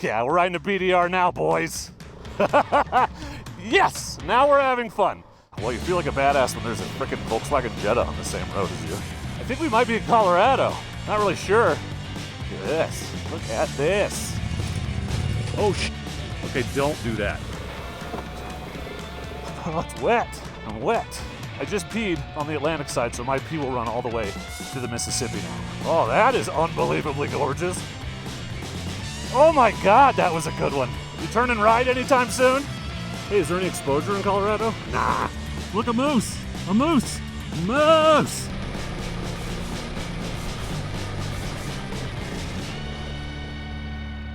Yeah, we're riding a BDR now, boys. Yes, now we're having fun. Well, you feel like a badass when there's a frickin' Volkswagen Jetta on the same road as you. I think we might be in Colorado. Not really sure. Look at this. Look at this. Oh, okay, don't do that. Oh, it's wet. I'm wet. I just peed on the Atlantic side, so my pee will run all the way to the Mississippi now. Oh, that is unbelievably gorgeous. Oh my God, that was a good one. You turn and ride anytime soon? Hey, is there any exposure in Colorado? Nah. Look, a moose. A moose. Moose.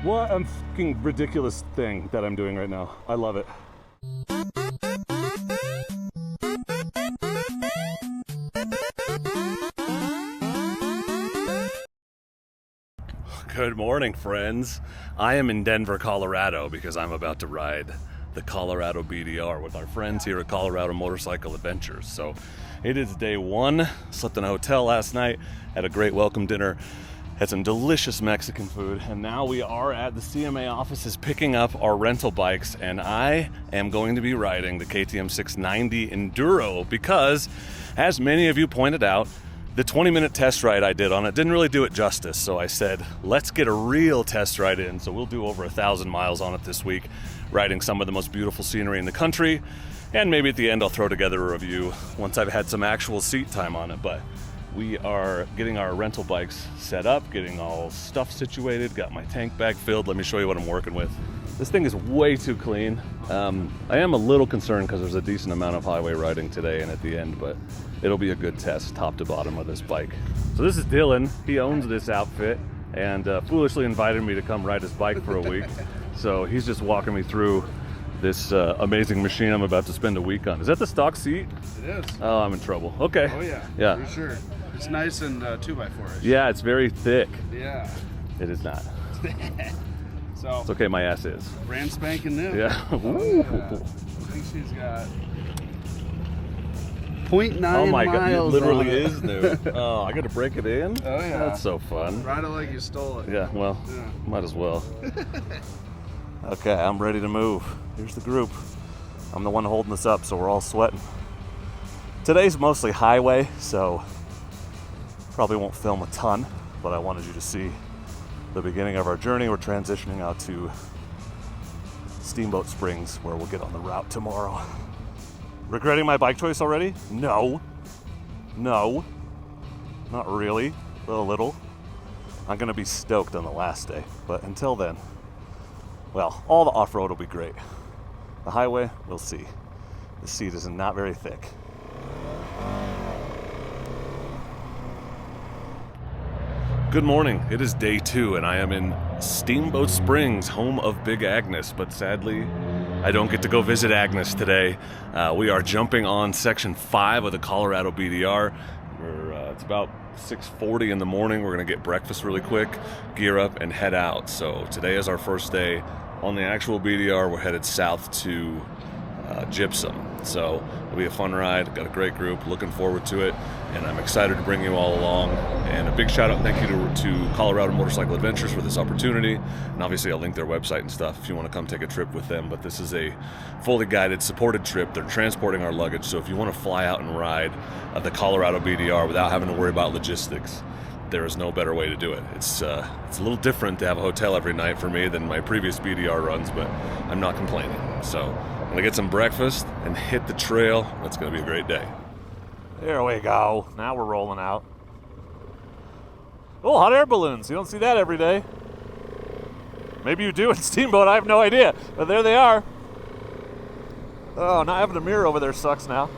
What a fucking ridiculous thing that I'm doing right now. I love it. Good morning, friends. I am in Denver, Colorado because I'm about to ride the Colorado BDR with our friends here at Colorado Motorcycle Adventures. So it is day one. Slept in a hotel last night, had a great welcome dinner, had some delicious Mexican food, and now we are at the CMA offices picking up our rental bikes, and I am going to be riding the KTM 690 Enduro because, as many of you pointed out, the 20-minute test ride I did on it didn't really do it justice, so I said, let's get a real test ride in. So we'll do over 1,000 miles on it this week, riding some of the most beautiful scenery in the country, and maybe at the end I'll throw together a review once I've had some actual seat time on it. But we are getting our rental bikes set up, getting all stuff situated, got my tank bag filled. Let me show you what I'm working with. This thing is way too clean. I am a little concerned because there's a decent amount of highway riding today and at the end, but it'll be a good test top to bottom of this bike. So this is Dylan. He owns this outfit and foolishly invited me to come ride his bike for a week. So he's just walking me through this amazing machine I'm about to spend a week on. Is that the stock seat? It is. Oh, I'm in trouble. Okay. Oh yeah. Yeah. For sure. It's nice and 2x4-ish. Yeah, it's very thick. Yeah. It is not. So. It's okay, my ass is. Brand spanking new. Yeah. Ooh. I think she's got 0.9 oh my God, it literally on it. is new. Oh, I got to break it in? Oh yeah. That's so fun. Ride it like you stole it. Yeah, well, Yeah. might as well. Okay, I'm ready to move. Here's the group. I'm the one holding this up, so we're all sweating. Today's mostly highway, so probably won't film a ton, but I wanted you to see the beginning of our journey. We're transitioning out to Steamboat Springs, where we'll get on the route tomorrow. Regretting my bike choice already? No. No. Not really, but a little. I'm gonna be stoked on the last day, but until then, well, all the off-road will be great. The highway, we'll see. The seat is not very thick. Good morning. It is day 2 and I am in Steamboat Springs, home of Big Agnes, but sadly I don't get to go visit Agnes today. We are jumping on section 5 of the Colorado BDR. It's about 6:40 in the morning. We're gonna get breakfast really quick, gear up and head out. So today is our first day on the actual BDR. We're headed south to Gypsum. So it'll be a fun ride. Got a great group, looking forward to it, and I'm excited to bring you all along. And a big shout out and thank you to Colorado Motorcycle Adventures for this opportunity. And obviously I'll link their website and stuff if you want to come take a trip with them. But this is a fully guided, supported trip. They're transporting our luggage, so if you want to fly out and ride the Colorado BDR without having to worry about logistics, there is no better way to do it. It's a little different to have a hotel every night for me than my previous BDR runs, but I'm not complaining. So I'm gonna get some breakfast and hit the trail. It's gonna be a great day. There we go. Now we're rolling out. Oh, hot air balloons. You don't see that every day. Maybe you do in Steamboat. I have no idea. But there they are. Oh, not having a mirror over there sucks now.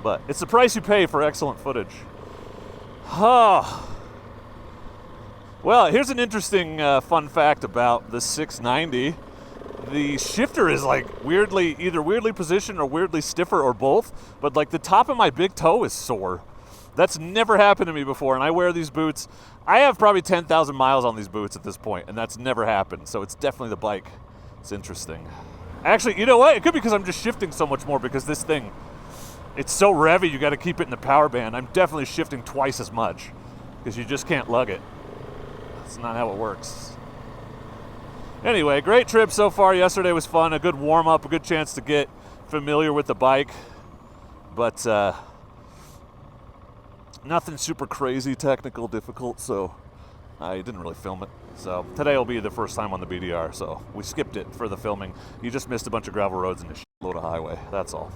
But it's the price you pay for excellent footage. Oh. Well, here's an interesting fun fact about the 690. The shifter is like either weirdly positioned or weirdly stiffer or both, but like the top of my big toe is sore. That's never happened to me before, and I wear these boots. I have probably 10,000 miles on these boots at this point, and that's never happened, so it's definitely the bike. It's interesting. Actually, you know what? It could be because I'm just shifting so much more because this thing, it's so revvy, you got to keep it in the power band. I'm definitely shifting twice as much because you just can't lug it. That's not how it works. Anyway, great trip so far. Yesterday was fun, a good warm-up, a good chance to get familiar with the bike. But nothing super crazy, technical, difficult, so I didn't really film it. So today will be the first time on the BDR, so we skipped it for the filming. You just missed a bunch of gravel roads and a shitload of highway, that's all.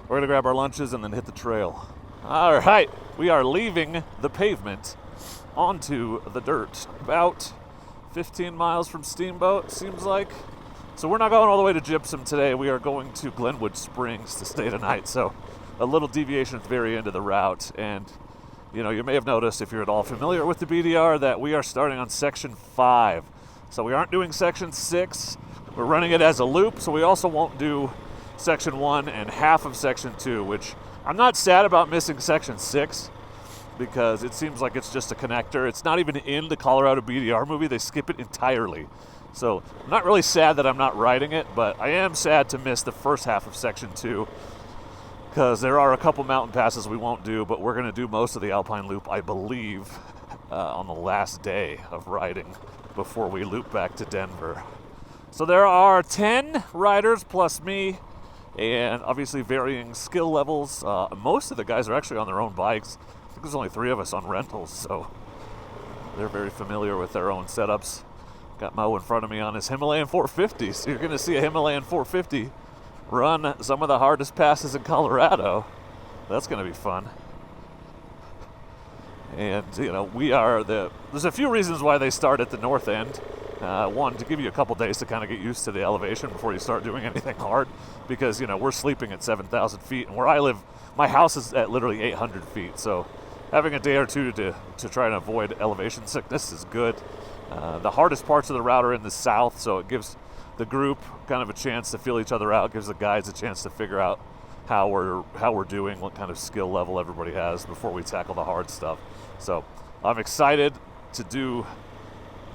We're gonna grab our lunches and then hit the trail. All right, we are leaving the pavement onto the dirt. About 15 miles from Steamboat, seems like. So we're not going all the way to Gypsum today. We are going to Glenwood Springs to stay tonight. So a little deviation at the very end of the route. And, you know, you may have noticed if you're at all familiar with the BDR that we are starting on section 5. So we aren't doing section 6. We're running it as a loop. So we also won't do section 1 and half of section 2, which I'm not sad about missing section 6 because it seems like it's just a connector. It's not even in the Colorado BDR movie. They skip it entirely. So I'm not really sad that I'm not riding it, but I am sad to miss the first half of section 2 because there are a couple mountain passes we won't do, but we're going to do most of the Alpine Loop, I believe, on the last day of riding before we loop back to Denver. So there are 10 riders plus me, and obviously varying skill levels. Most of the guys are actually on their own bikes. I think there's only 3 of us on rentals, so they're very familiar with their own setups. Got Mo in front of me on his Himalayan 450, so you're going to see a Himalayan 450 run some of the hardest passes in Colorado. That's going to be fun. And, you know, there's a few reasons why they start at the north end. One, to give you a couple days to kind of get used to the elevation before you start doing anything hard, because, you know, we're sleeping at 7,000 feet, and where I live, my house is at literally 800 feet, so having a day or two to try and avoid elevation sickness is good. The hardest parts of the route are in the south, so it gives the group kind of a chance to feel each other out, gives the guides a chance to figure out how we're doing, what kind of skill level everybody has before we tackle the hard stuff. So I'm excited to do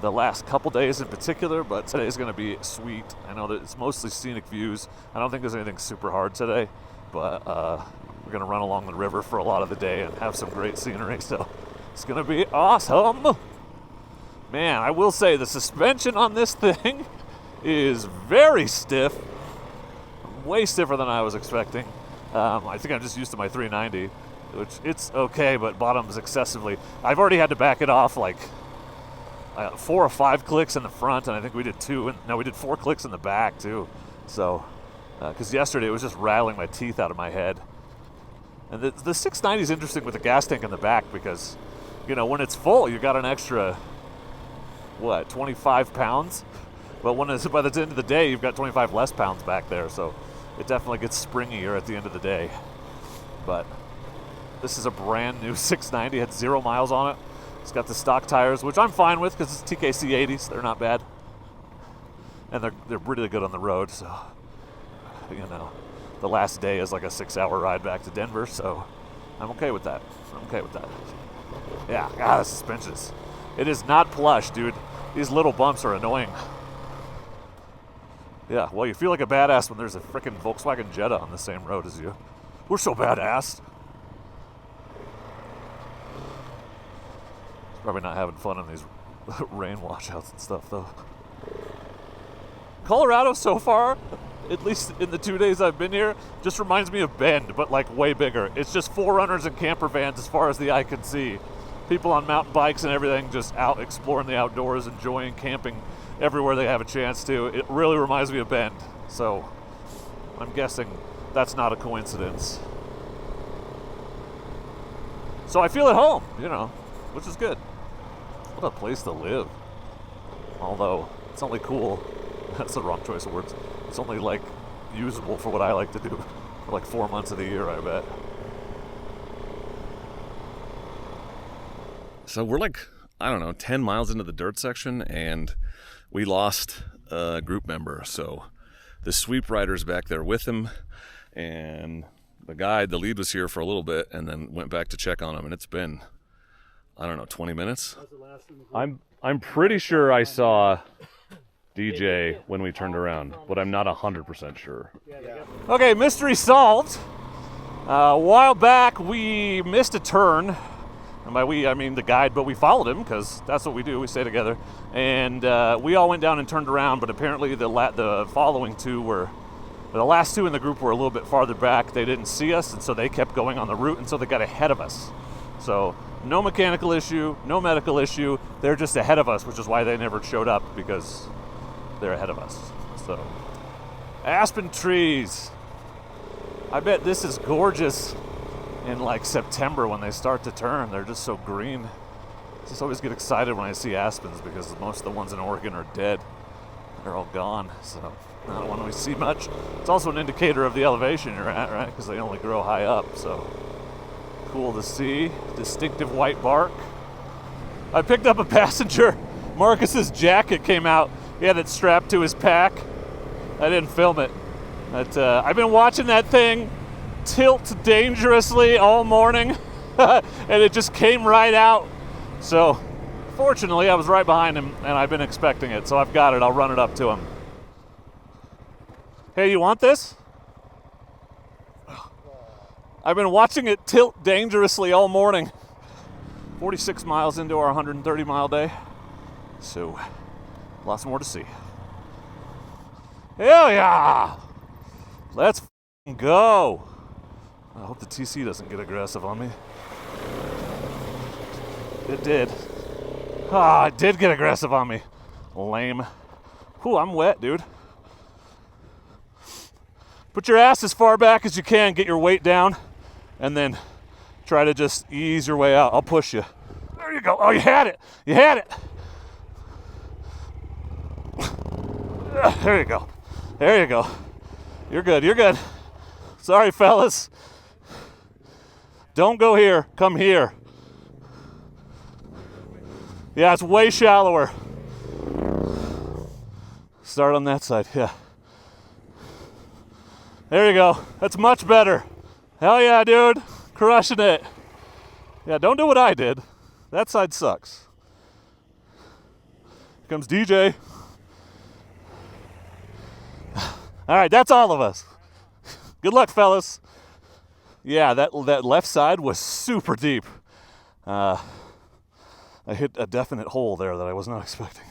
the last couple days in particular, but today's going to be sweet. I know that it's mostly scenic views. I don't think there's anything super hard today, but we're going to run along the river for a lot of the day and have some great scenery, so it's going to be awesome. Man, I will say the suspension on this thing is very stiff, way stiffer than I was expecting. I think I'm just used to my 390, which it's okay, but bottoms excessively. I've already had to back it off like 4 or 5 clicks in the front, and I think we did 4 clicks in the back too. So, because yesterday it was just rattling my teeth out of my head. And the 690 is interesting with the gas tank in the back because, you know, when it's full, you got an extra 25 pounds, but by the end of the day, you've got 25 less pounds back there, so it definitely gets springier at the end of the day. But this is a brand new 690, it had 0 miles on it. It's got the stock tires, which I'm fine with because it's TKC 80s. They're not bad, and they're really good on the road. So, you know, the last day is like a 6-hour ride back to Denver, so I'm okay with that. Yeah, the suspensions. It is not plush, dude. These little bumps are annoying. Yeah, well, you feel like a badass when there's a freaking Volkswagen Jetta on the same road as you. We're so badass. Probably not having fun on these rain washouts and stuff, though. Colorado so far, at least in the 2 days I've been here, just reminds me of Bend, but like way bigger. It's just 4Runners and camper vans as far as the eye can see. People on mountain bikes and everything just out exploring the outdoors, enjoying camping everywhere they have a chance to. It really reminds me of Bend, so I'm guessing that's not a coincidence. So I feel at home, you know, which is good. What a place to live. Although, it's only cool. That's the wrong choice of words. It's only, like, usable for what I like to do for, like, 4 months of the year, I bet. So we're like, I don't know, 10 miles into the dirt section, and we lost a group member. So the sweep rider's back there with him, and the lead was here for a little bit, and then went back to check on him, and it's been, I don't know, 20 minutes? I'm pretty sure I saw DJ when we turned around, but I'm not 100% sure. Okay, mystery solved. A while back, we missed a turn And by we, I mean the guide, but we followed him because that's what we do. We stay together. And we all went down and turned around, but apparently the following two were, the last two in the group were a little bit farther back. They didn't see us, and so they kept going on the route, and so they got ahead of us. So no mechanical issue, no medical issue. They're just ahead of us, which is why they never showed up, because they're ahead of us. So aspen trees. I bet this is gorgeous in like September when they start to turn. They're just so green. I just always get excited when I see aspens because most of the ones in Oregon are dead. They're all gone, so not one we see much. It's also an indicator of the elevation you're at, right? Because they only grow high up, so cool to see. Distinctive white bark. I picked up a passenger. Marcus's jacket came out. He had it strapped to his pack. I didn't film it. But I've been watching that thing tilt dangerously all morning, and it just came right out. So fortunately, I was right behind him, and I've been expecting it, so I've got it. I'll run it up to him. Hey, you want this? I've been watching it tilt dangerously all morning. 46 miles into our 130-mile day, so lots more to see. Hell yeah! Let's go! I hope the TC doesn't get aggressive on me. It did. Ah, it did get aggressive on me. Lame. Whew, I'm wet, dude. Put your ass as far back as you can, get your weight down, and then try to just ease your way out. I'll push you. There you go. Oh, you had it. You had it. There you go. There you go. You're good. You're good. Sorry, fellas. Don't go here. Come here. Yeah, it's way shallower. Start on that side. Yeah. There you go. That's much better. Hell yeah, dude. Crushing it. Yeah, don't do what I did. That side sucks. Here comes DJ. All right, that's all of us. Good luck, fellas. Yeah, that left side was super deep. I hit a definite hole there that I was not expecting.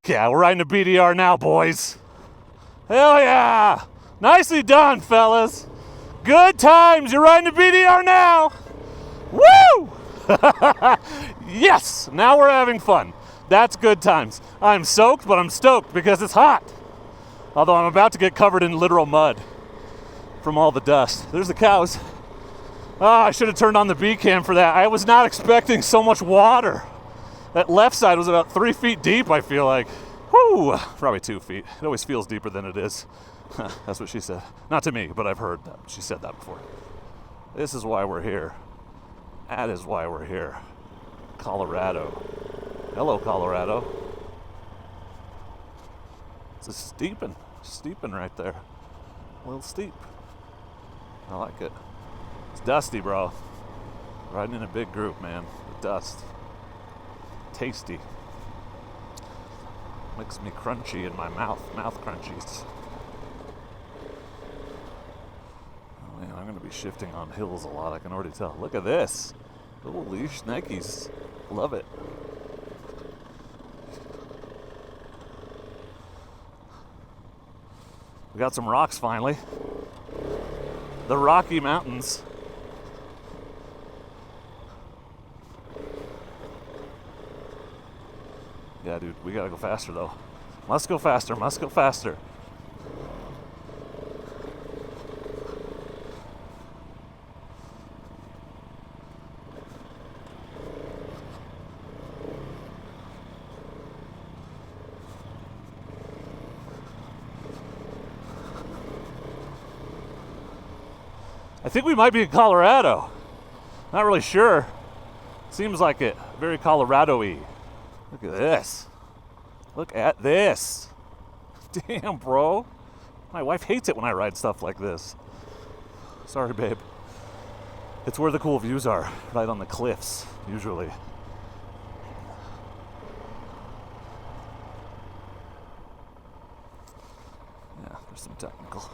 Yeah, we're riding a BDR now, boys. Hell yeah! Nicely done, fellas. Good times. You're riding a BDR now. Woo! Yes, now we're having fun. That's good times. I'm soaked, but I'm stoked because it's hot. Although I'm about to get covered in literal mud from all the dust. There's the cows. Oh, I should have turned on the B cam for that. I was not expecting so much water. That left side was about 3 feet deep, I feel like. Whew, probably 2 feet. It always feels deeper than it is. That's what she said. Not to me, but I've heard that. She said that before. This is why we're here. That is why we're here. Colorado. Hello, Colorado. It's a steepin' right there. A little steep. I like it. It's dusty, bro. Riding in a big group, man. The dust. Tasty. Makes me crunchy in my mouth crunchies. Oh man, I'm gonna be shifting on hills a lot, I can already tell. Look at this. Holy shnikes. Love it. We got some rocks finally. The Rocky Mountains. Yeah, dude, we gotta go faster though. Must go faster, must go faster. I think we might be in Colorado. Not really sure. Seems like it. Very Colorado-y. Look at this. Look at this. Damn, bro. My wife hates it when I ride stuff like this. Sorry, babe. It's where the cool views are. Right on the cliffs, usually. Yeah, there's some technical.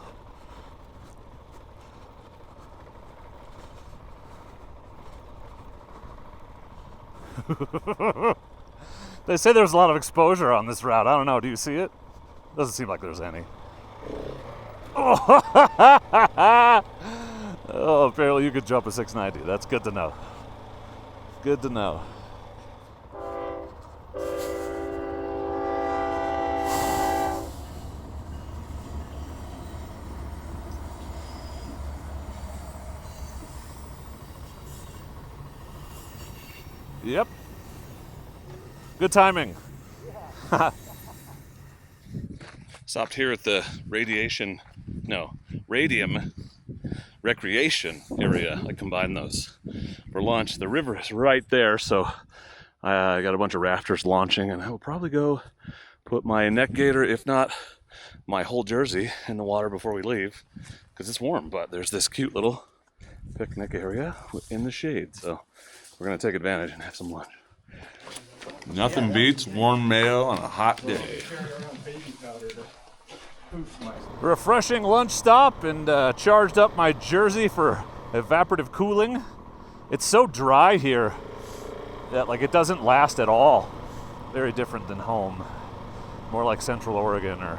They say there's a lot of exposure on this route. I don't know. Do you see it? Doesn't seem like there's any. Oh, apparently you could jump a 690. That's good to know. Good to know. Yep. Good timing. Stopped here at the radium recreation area. I combined those for launch. The river is right there, so I got a bunch of rafters launching, and I will probably go put my neck gaiter, if not my whole jersey, in the water before we leave, because it's warm. But there's this cute little picnic area in the shade, so we're gonna take advantage and have some lunch. Nothing beats warm mayo on a hot day. Refreshing lunch stop, and charged up my jersey for evaporative cooling. It's so dry here that like it doesn't last at all. Very different than home. More like Central Oregon or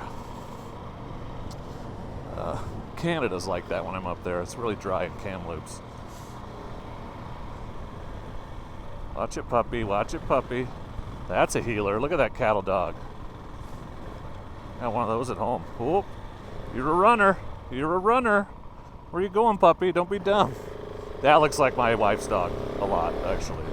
Canada's like that when I'm up there. It's really dry in Kamloops. Watch it, puppy. Watch it, puppy. That's a healer. Look at that cattle dog. Got one of those at home. Oh, you're a runner. You're a runner. Where you going, puppy? Don't be dumb. That looks like my wife's dog a lot, actually.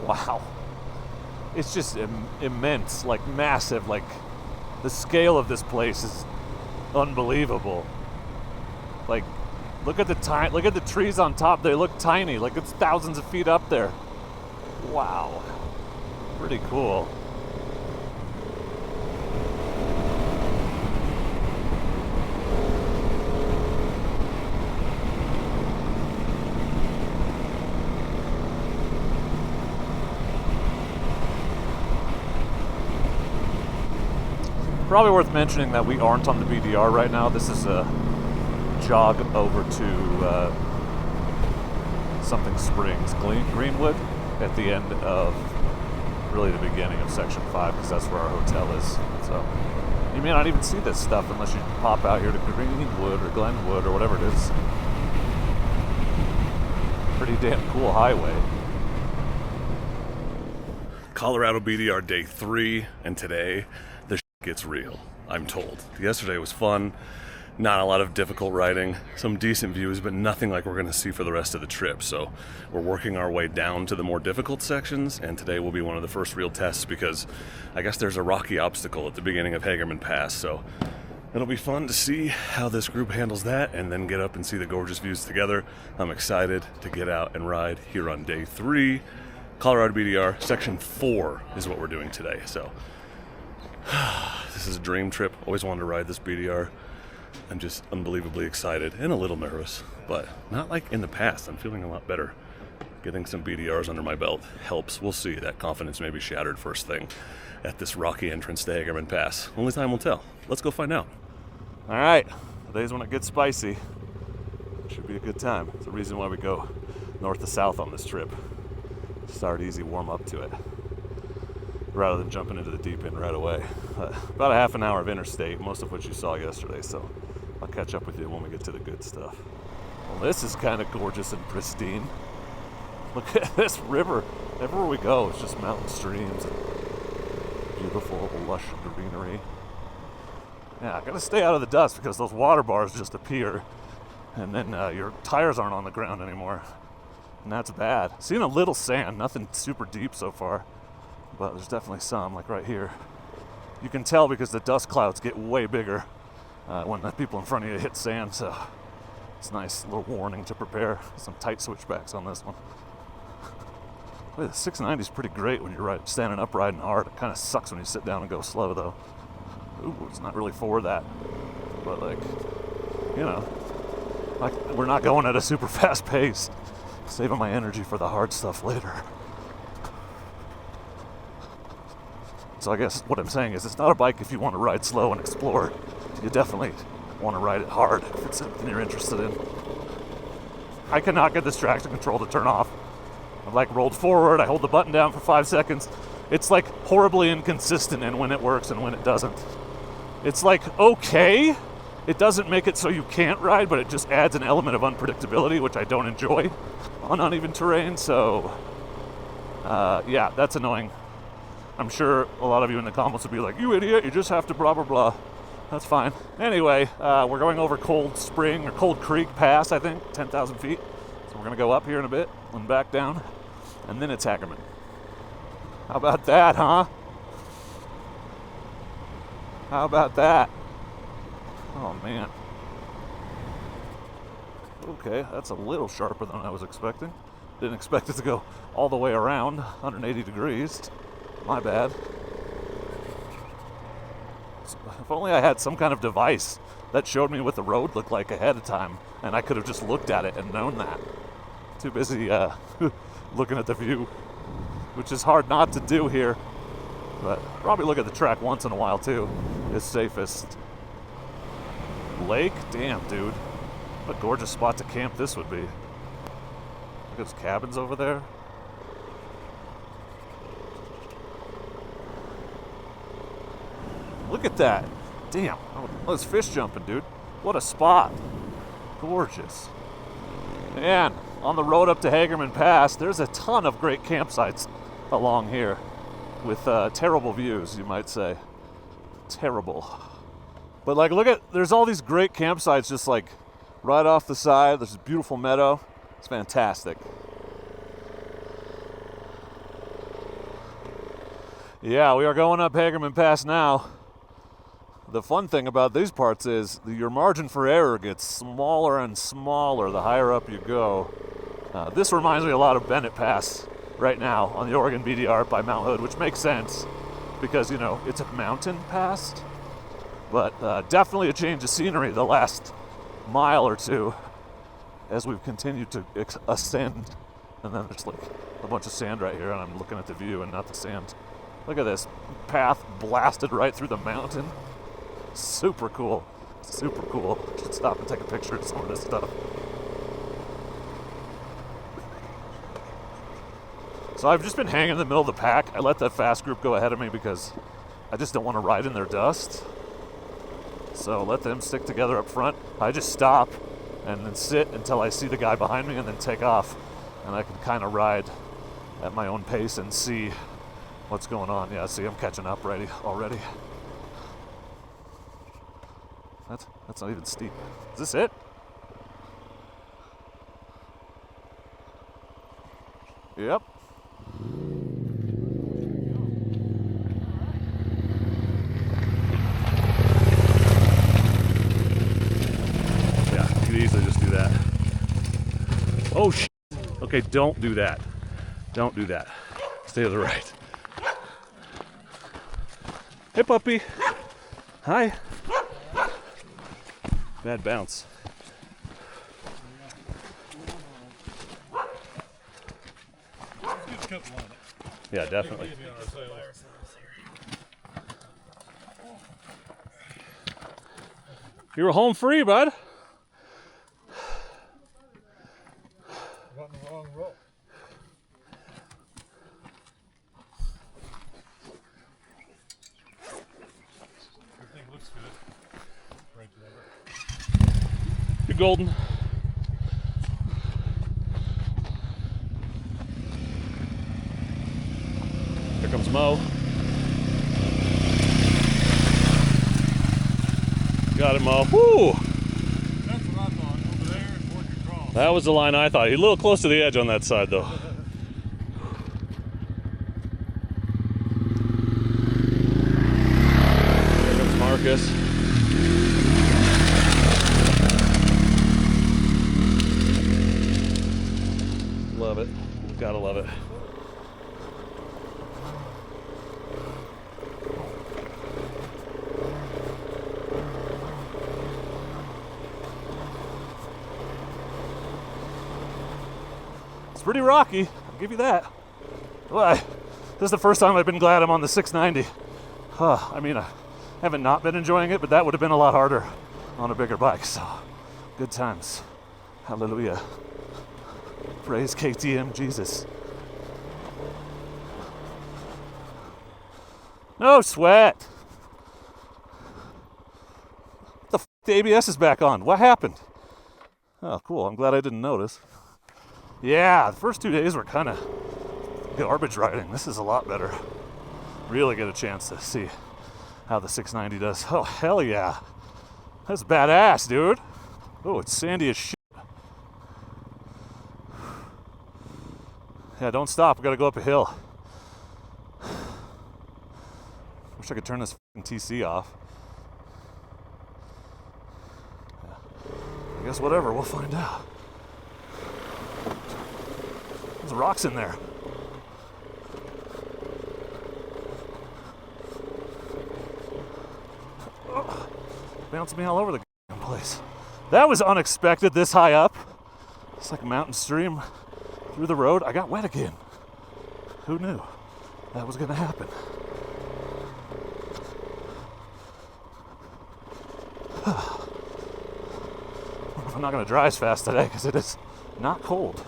Wow. It's just immense, like massive, like the scale of this place is unbelievable. Like, look at the trees on top. They look tiny, like it's thousands of feet up there. Wow. Pretty cool. Probably worth mentioning that we aren't on the BDR right now. This is a jog over to something Springs, Greenwood, at the end of really the beginning of Section 5, because that's where our hotel is. So you may not even see this stuff unless you pop out here to Greenwood or Glenwood or whatever it is. Pretty damn cool highway. Colorado BDR day 3, and today the gets real, I'm told. Yesterday was fun, not a lot of difficult riding, some decent views, but nothing like we're going to see for the rest of the trip. So we're working our way down to the more difficult sections, and today will be one of the first real tests because I guess there's a rocky obstacle at the beginning of Hagerman Pass. So it'll be fun to see how this group handles that and then get up and see the gorgeous views together. I'm excited to get out and ride here on day 3. Colorado BDR, Section 4 is what we're doing today. So this is a dream trip. Always wanted to ride this BDR. I'm just unbelievably excited and a little nervous, but not like in the past. I'm feeling a lot better. Getting some BDRs under my belt helps. We'll see. That confidence may be shattered first thing at this rocky entrance to Hagerman Pass. Only time will tell. Let's go find out. All right, the days when it gets spicy. Should be a good time. It's the reason why we go north to south on this trip. Start easy, warm up to it, rather than jumping into the deep end right away. About a half an hour of interstate, most of which you saw yesterday, so I'll catch up with you when we get to the good stuff. Well, this is kind of gorgeous and pristine. Look at this river. Everywhere we go, it's just mountain streams and beautiful, lush greenery. Yeah, I gotta stay out of the dust because those water bars just appear, and then your tires aren't on the ground anymore, and that's bad. Seeing a little sand, nothing super deep so far, but there's definitely some, like right here. You can tell because the dust clouds get way bigger when the people in front of you hit sand, so it's nice little warning to prepare. Some tight switchbacks on this one. Wait, the 690 is pretty great when you're standing up riding hard. It kind of sucks when you sit down and go slow, though. Ooh, it's not really for that. But, like, you know, like we're not going at a super fast pace. Saving my energy for the hard stuff later. So I guess what I'm saying is it's not a bike if you want to ride slow and explore. You definitely want to ride it hard if it's something you're interested in. I cannot get this traction control to turn off. I've like rolled forward, I hold the button down for 5 seconds. It's like horribly inconsistent in when it works and when it doesn't. It's like okay. It doesn't make it so you can't ride, but it just adds an element of unpredictability, which I don't enjoy on uneven terrain. So yeah, that's annoying. I'm sure a lot of you in the comments will be like, you idiot, you just have to blah, blah, blah. That's fine. Anyway, we're going over Cold Spring, or Cold Creek Pass, I think, 10,000 feet. So we're going to go up here in a bit and back down, and then it's Hagerman. How about that, huh? How about that? Oh, man. Okay, that's a little sharper than I was expecting. Didn't expect it to go all the way around 180 degrees. My bad. If only I had some kind of device that showed me what the road looked like ahead of time, and I could have just looked at it and known that. Too busy looking at the view, which is hard not to do here. But probably look at the track once in a while too. It's safest. Lake? Damn, dude. What a gorgeous spot to camp this would be. Look at those cabins over there. Look at that. Damn. Oh, there's fish jumping, dude. What a spot. Gorgeous. And on the road up to Hagerman Pass, there's a ton of great campsites along here with terrible views, you might say. Terrible. But like, look at, there's all these great campsites just like right off the side. There's a beautiful meadow. It's fantastic. Yeah, we are going up Hagerman Pass now. The fun thing about these parts is your margin for error gets smaller and smaller the higher up you go. This reminds me a lot of Bennett Pass right now on the Oregon BDR by Mount Hood, which makes sense because, you know, it's a mountain pass. But definitely a change of scenery the last mile or two as we've continued to ascend. And then there's like a bunch of sand right here, and I'm looking at the view and not the sand. Look at this path blasted right through the mountain. Super cool. Super cool. Should stop and take a picture of some of this stuff. So I've just been hanging in the middle of the pack. I let that fast group go ahead of me because I just don't want to ride in their dust. So let them stick together up front. I just stop and then sit until I see the guy behind me and then take off. And I can kind of ride at my own pace and see what's going on. Yeah, see, I'm catching up already. That's not even steep. Is this it? Yep. Yeah, you could easily just do that. Oh, shit. Okay, don't do that. Don't do that. Stay to the right. Hey, puppy. Hi. Bad bounce. Yeah, definitely. You were home free, bud. Got in the wrong rope. Everything looks good. Right there. You're golden. Here comes Mo. Got it, Mo. Woo! That's what I thought. Over there and work across. That was the line I thought. You're a little close to the edge on that side, though. Here comes Marcus. Love it. Gotta love it. It's pretty rocky, I'll give you that. Well, this is the first time I've been glad I'm on the 690 I mean, I haven't not been enjoying it, but that would have been a lot harder on a bigger bike, so good times. Hallelujah. Praise KTM Jesus. No sweat. The ABS is back on. What happened? Oh, cool. I'm glad I didn't notice. Yeah, the first 2 days were kind of garbage riding. This is a lot better. Really get a chance to see how the 690 does. Oh, hell yeah. That's badass, dude. Oh, it's sandy as shit. Yeah, don't stop. We gotta go up a hill. Wish I could turn this TC off. Yeah. I guess whatever, we'll find out. There's rocks in there. Oh, bouncing me all over the place. That was unexpected this high up. It's like a mountain stream through the road. I got wet again. Who knew that was gonna happen? I'm not gonna dry as fast today because it is not cold.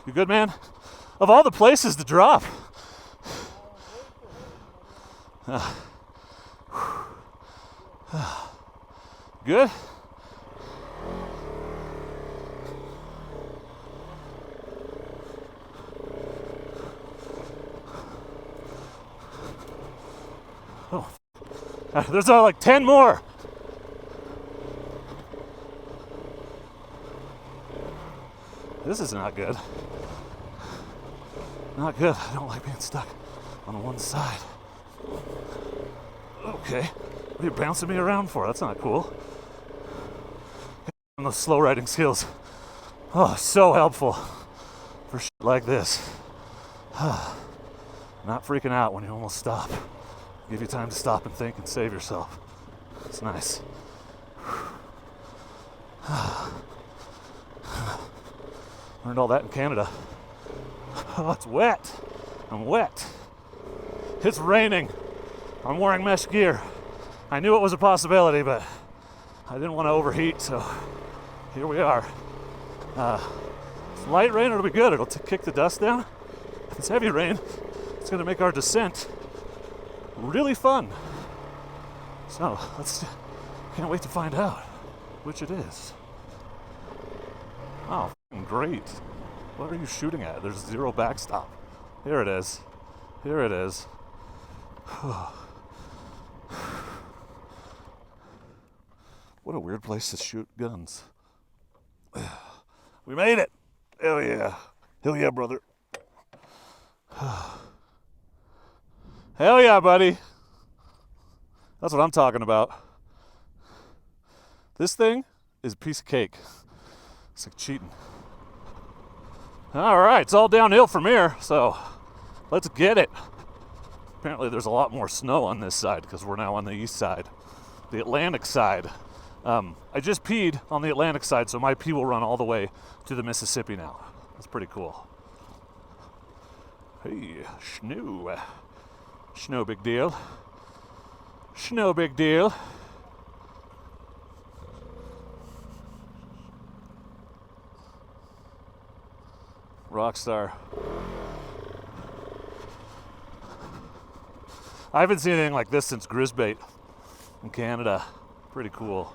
You good, man? Of all the places to drop. Good? Oh, there's like 10 more. This is not good. Not good. I don't like being stuck on one side. Okay. What are you bouncing me around for? That's not cool. And those slow riding skills. Oh, so helpful for shit like this. Not freaking out when you almost stop. Give you time to stop and think and save yourself. It's nice. Learned all that in Canada. Oh, it's wet. I'm wet. It's raining. I'm wearing mesh gear. I knew it was a possibility, but I didn't want to overheat, so here we are. It's light rain, it'll be good. It'll kick the dust down. If it's heavy rain, it's going to make our descent really fun. So, can't wait to find out which it is. Oh, great. What are you shooting at? There's zero backstop. Here it is. Here it is. What a weird place to shoot guns. We made it. Hell yeah. Hell yeah, brother. Hell yeah, buddy. That's what I'm talking about. This thing is a piece of cake. It's like cheating. All right, it's all downhill from here, so let's get it. Apparently there's a lot more snow on this side because we're now on the east side, the Atlantic side. I just peed on the Atlantic side, so my pee will run all the way to the Mississippi now. That's pretty cool. Hey, snow. Snow big deal. Snow big deal. Rockstar. I haven't seen anything like this since Grisbait in Canada. Pretty cool.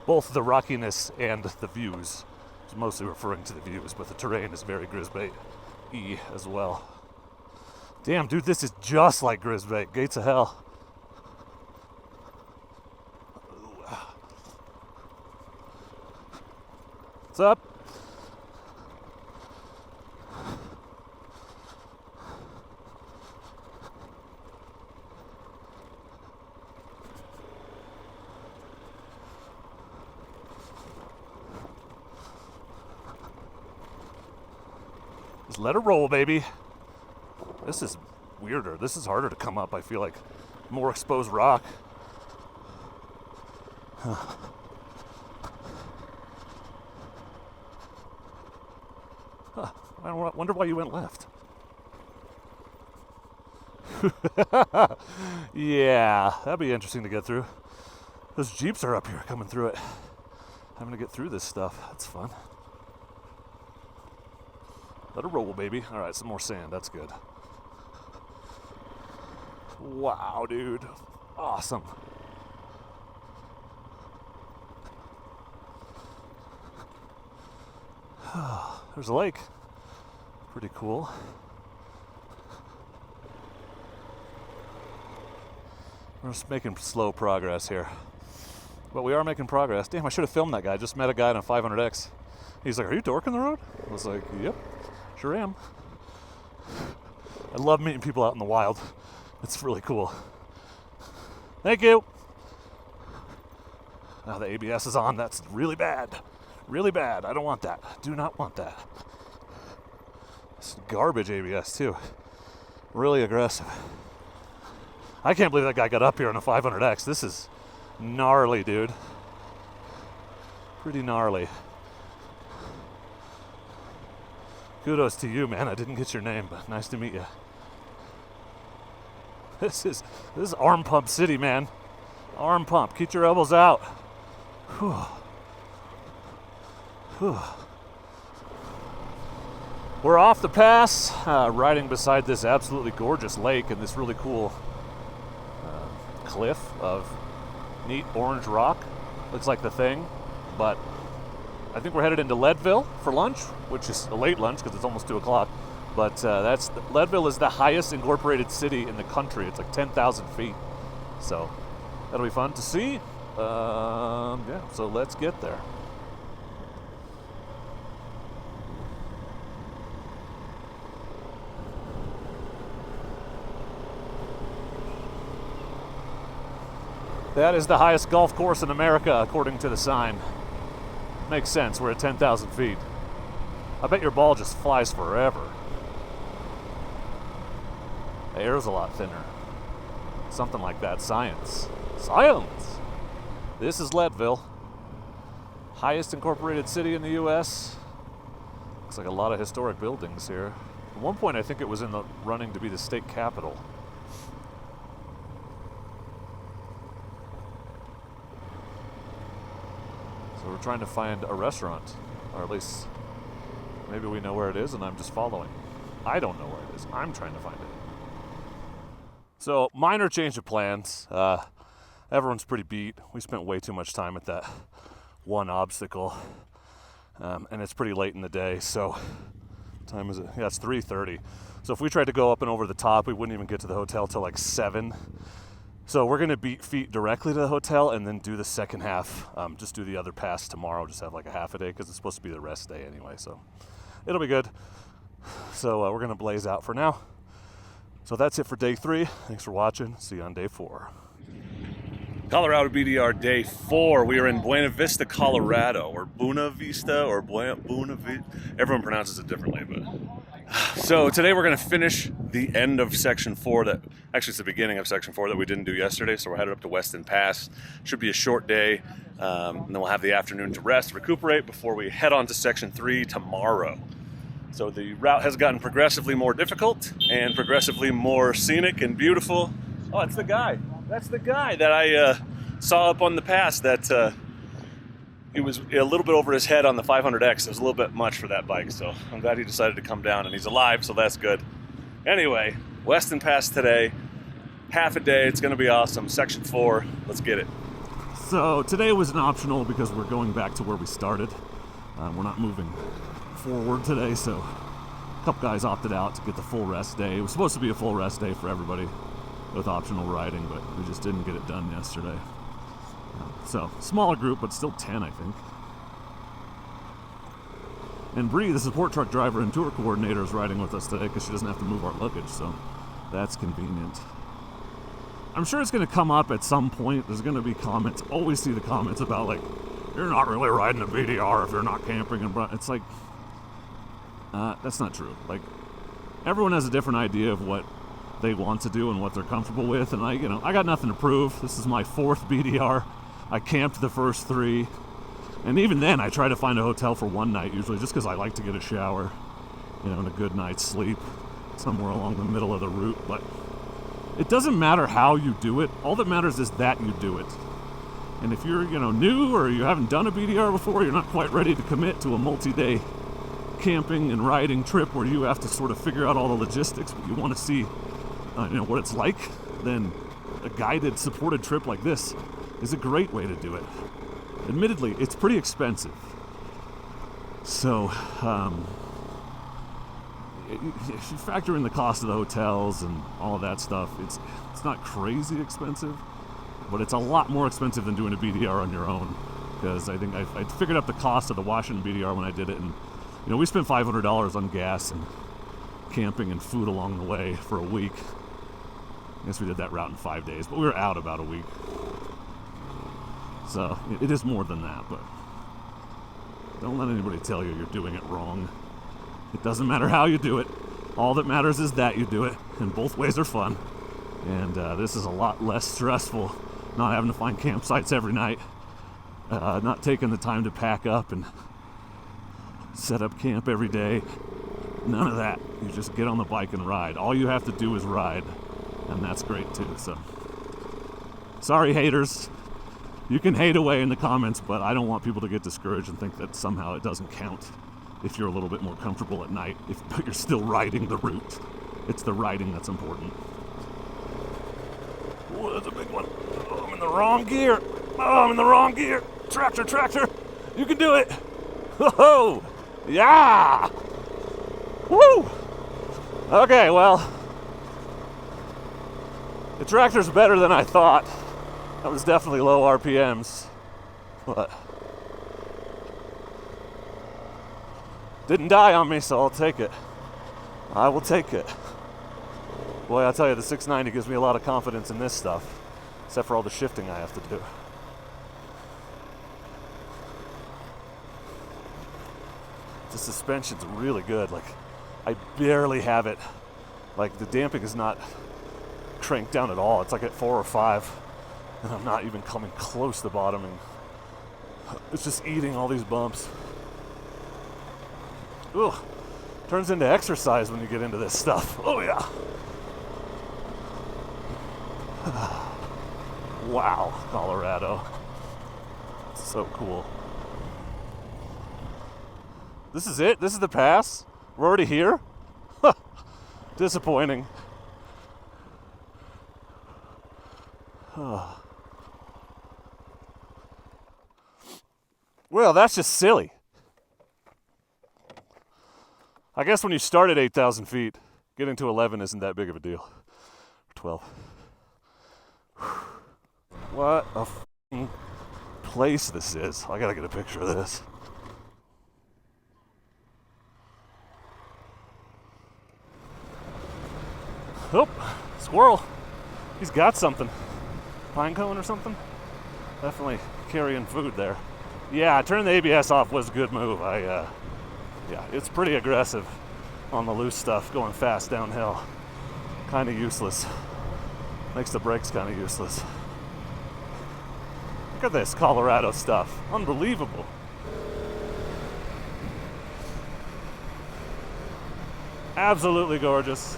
Both the rockiness and the views. It's mostly referring to the views, but the terrain is very Grisbait-y as well. Damn, dude, this is just like Grisbait. Gates of hell. What's up? Just let it roll, baby. This is weirder. This is harder to come up, I feel like. More exposed rock. I wonder why you went left. Yeah, that'd be interesting to get through. Those Jeeps are up here coming through it. Having to get through this stuff. That's fun. Let it roll, baby. All right, some more sand. That's good. Wow, dude. Awesome. There's a lake. Pretty cool. We're just making slow progress here. But we are making progress. Damn, I should have filmed that guy. I just met a guy on a 500X. He's like, are you dorking the road? I was like, yep, sure am. I love meeting people out in the wild. It's really cool. Thank you. Now the ABS is on. That's really bad. Really bad. I don't want that. Do not want that. It's garbage ABS too. Really aggressive. I can't believe that guy got up here on a 500X. This is gnarly, dude. Pretty gnarly. Kudos to you, man. I didn't get your name, but nice to meet you. This is arm pump city, man. Arm pump. Keep your elbows out. Whew. Whew. We're off the pass, riding beside this absolutely gorgeous lake and this really cool cliff of neat orange rock. Looks like the thing, but I think we're headed into Leadville for lunch, which is a late lunch because it's almost 2 o'clock. But Leadville is the highest incorporated city in the country. It's like 10,000 feet. So that'll be fun to see. Yeah, so let's get there. That is the highest golf course in America, according to the sign. Makes sense, we're at 10,000 feet. I bet your ball just flies forever. The air's a lot thinner. Something like that. Science. Science! This is Leadville. Highest incorporated city in the U.S. Looks like a lot of historic buildings here. At one point, I think it was in the running to be the state capital. So we're trying to find a restaurant, or at least maybe we know where it is and I'm just following. I don't know where it is. I'm trying to find it. So, minor change of plans. Everyone's pretty beat. We spent way too much time at that one obstacle. And it's pretty late in the day, so what time is it? Yeah, it's 3:30. So if we tried to go up and over the top, we wouldn't even get to the hotel till like 7. So we're going to beat feet directly to the hotel and then do the second half. Just do the other pass tomorrow. Just have like a half a day because it's supposed to be the rest day anyway. So it'll be good. So we're going to blaze out for now. So that's it for day 3. Thanks for watching. See you on day 4. Colorado BDR day 4. We are in Buena Vista, Colorado, or Buena Vista, or Buena Vista. Everyone pronounces it differently, but so today we're going to finish the end of section 4. That actually it's the beginning of section 4 that we didn't do yesterday. So we're headed up to Weston Pass. Should be a short day, and then we'll have the afternoon to rest, recuperate before we head on to section 3 tomorrow. So the route has gotten progressively more difficult and progressively more scenic and beautiful. Oh, it's the guy. That's the guy that I saw up on the pass that he was a little bit over his head on the 500X. It was a little bit much for that bike, so I'm glad he decided to come down, and he's alive, so that's good. Anyway, Weston Pass today, half a day. It's going to be awesome. Section 4, let's get it. So today was an optional because we're going back to where we started. We're not moving forward today, so a couple guys opted out to get the full rest day. It was supposed to be a full rest day for everybody with optional riding, but we just didn't get it done yesterday. So, smaller group, but still 10, I think. And Bree, the support truck driver and tour coordinator, is riding with us today because she doesn't have to move our luggage, so that's convenient. I'm sure it's going to come up at some point. There's going to be comments. Always see the comments about, like, you're not really riding a BDR if you're not camping. And it's like, that's not true. Like, everyone has a different idea of what they want to do and what they're comfortable with, and I got nothing to prove. This is my 4th BDR. I camped the first 3, and even then I try to find a hotel for one night usually just because I like to get a shower. you know, and a good night's sleep somewhere along the middle of the route. But it doesn't matter how you do it. All that matters is that you do it. And if you're, you know, new or you haven't done a BDR before, you're not quite ready to commit to a multi-day camping and riding trip where you have to sort of figure out all the logistics, but you want to see, you know, what it's like, then a guided, supported trip like this is a great way to do it. Admittedly, it's pretty expensive. So, if you factor in the cost of the hotels and all of that stuff, it's not crazy expensive, but it's a lot more expensive than doing a BDR on your own, because I think I figured out the cost of the Washington BDR when I did it, and you know, we spent $500 on gas and camping and food along the way for a week. I guess we did that route in 5 days, but we were out about a week. So it is more than that, but don't let anybody tell you you're doing it wrong. It doesn't matter how you do it. All that matters is that you do it, and both ways are fun. And this is a lot less stressful, not having to find campsites every night, not taking the time to pack up and set up camp every day. None of that. You just get on the bike and ride. All you have to do is ride, and that's great too. So, sorry haters. You can hate away in the comments, but I don't want people to get discouraged and think that somehow it doesn't count if you're a little bit more comfortable at night, but you're still riding the route. It's the riding that's important. Oh, that's a big one. Oh, I'm in the wrong gear. Oh, I'm in the wrong gear. Tractor, tractor. You can do it. Whoa. Yeah. Woo. Okay, well, the tractor's better than I thought. That was definitely low RPMs, but didn't die on me, so I'll take it. I will take it. Boy, I'll tell you, the 690 gives me a lot of confidence in this stuff, except for all the shifting I have to do. The suspension's really good. Like, I barely have it. Like, the damping is not cranked down at all. It's like at 4 or 5. And I'm not even coming close to bottoming. It's just eating all these bumps. Ugh. Turns into exercise when you get into this stuff. Oh yeah. Wow, Colorado. So cool. This is it? This is the pass? We're already here? Disappointing. Well, that's just silly. I guess when you start at 8,000 feet, getting to 11 isn't that big of a deal. Or 12. What a f***ing place this is. I gotta get a picture of this. Oh, squirrel. He's got something. Pine cone or something? Definitely carrying food there. Yeah, turning the ABS off was a good move. Yeah, it's pretty aggressive on the loose stuff, going fast downhill. Kind of useless. Makes the brakes kind of useless. Look at this Colorado stuff. Unbelievable. Absolutely gorgeous.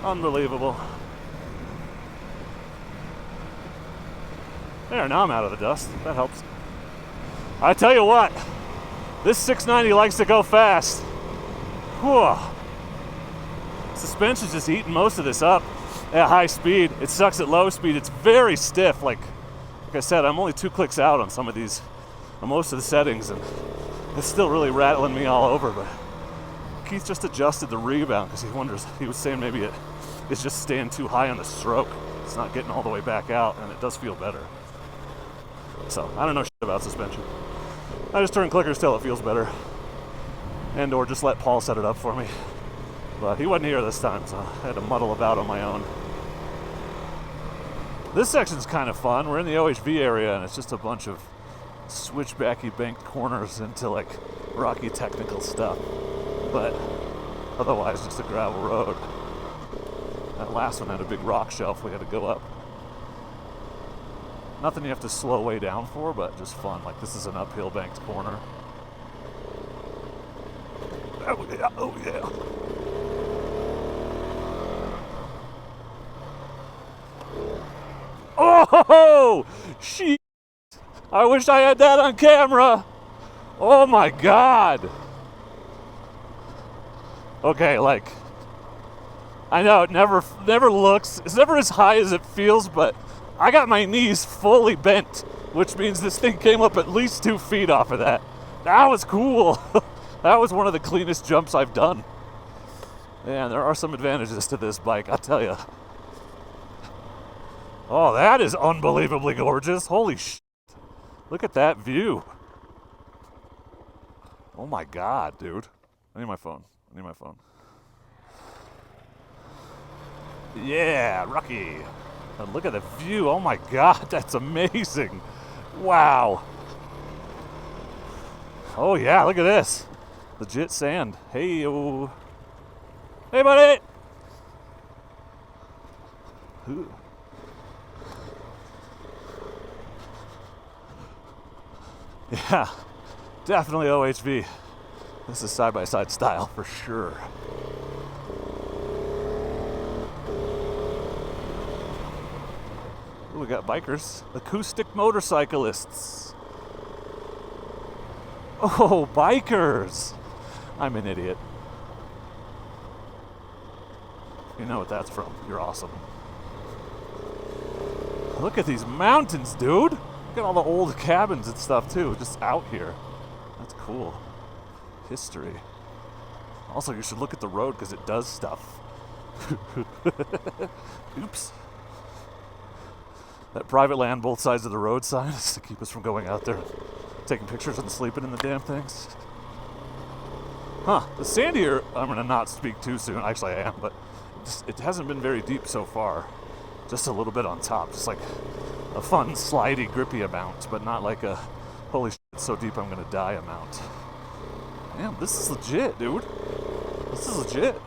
Unbelievable. There, now I'm out of the dust. That helps. I tell you what, this 690 likes to go fast. Whew. Suspension's just eating most of this up at high speed. It sucks at low speed. It's very stiff. Like I said, I'm only 2 clicks out on some of these, on most of the settings, and it's still really rattling me all over. But Keith just adjusted the rebound because he was saying maybe it's just staying too high on the stroke. It's not getting all the way back out, and it does feel better. So I don't know shit about suspension. I just turn clickers till it feels better, and or just let Paul set it up for me. But he wasn't here this time, so I had to muddle about on my own. This section's kind of fun. We're in the OHV area, and it's just a bunch of switchbacky banked corners into like rocky technical stuff. But otherwise, just a gravel road. That last one had a big rock shelf we had to go up. Nothing you have to slow way down for, but just fun. Like this is an uphill banked corner. Oh yeah, oh yeah. Oh, shit. I wish I had that on camera. Oh my God. Okay, like, I know it never looks, it's never as high as it feels, but I got my knees fully bent, which means this thing came up at least 2 feet off of that. That was cool. That was one of the cleanest jumps I've done. Man, there are some advantages to this bike, I'll tell you. Oh, that is unbelievably gorgeous. Holy shit. Look at that view. Oh my God, dude. I need my phone. Yeah, Rocky. And look at the view. Oh my God, that's amazing. Wow. Oh yeah, look at this. Legit sand. Hey-o. Hey, buddy. Ooh. Yeah, definitely OHV. This is side-by-side style for sure. Ooh, we got bikers, acoustic motorcyclists. Oh, bikers! I'm an idiot. You know what that's from. You're awesome. Look at these mountains, dude! Look at all the old cabins and stuff too, just out here. That's cool. History. Also, you should look at the road because it does stuff. Oops. That private land, both sides of the road sign is to keep us from going out there, taking pictures and sleeping in the damn things. Huh, the sand here, I'm gonna not speak too soon. Actually, I am, but it hasn't been very deep so far. Just a little bit on top, just like a fun, slidey, grippy amount, but not like a holy shit, it's so deep I'm gonna die amount. Damn, this is legit, dude. This is legit.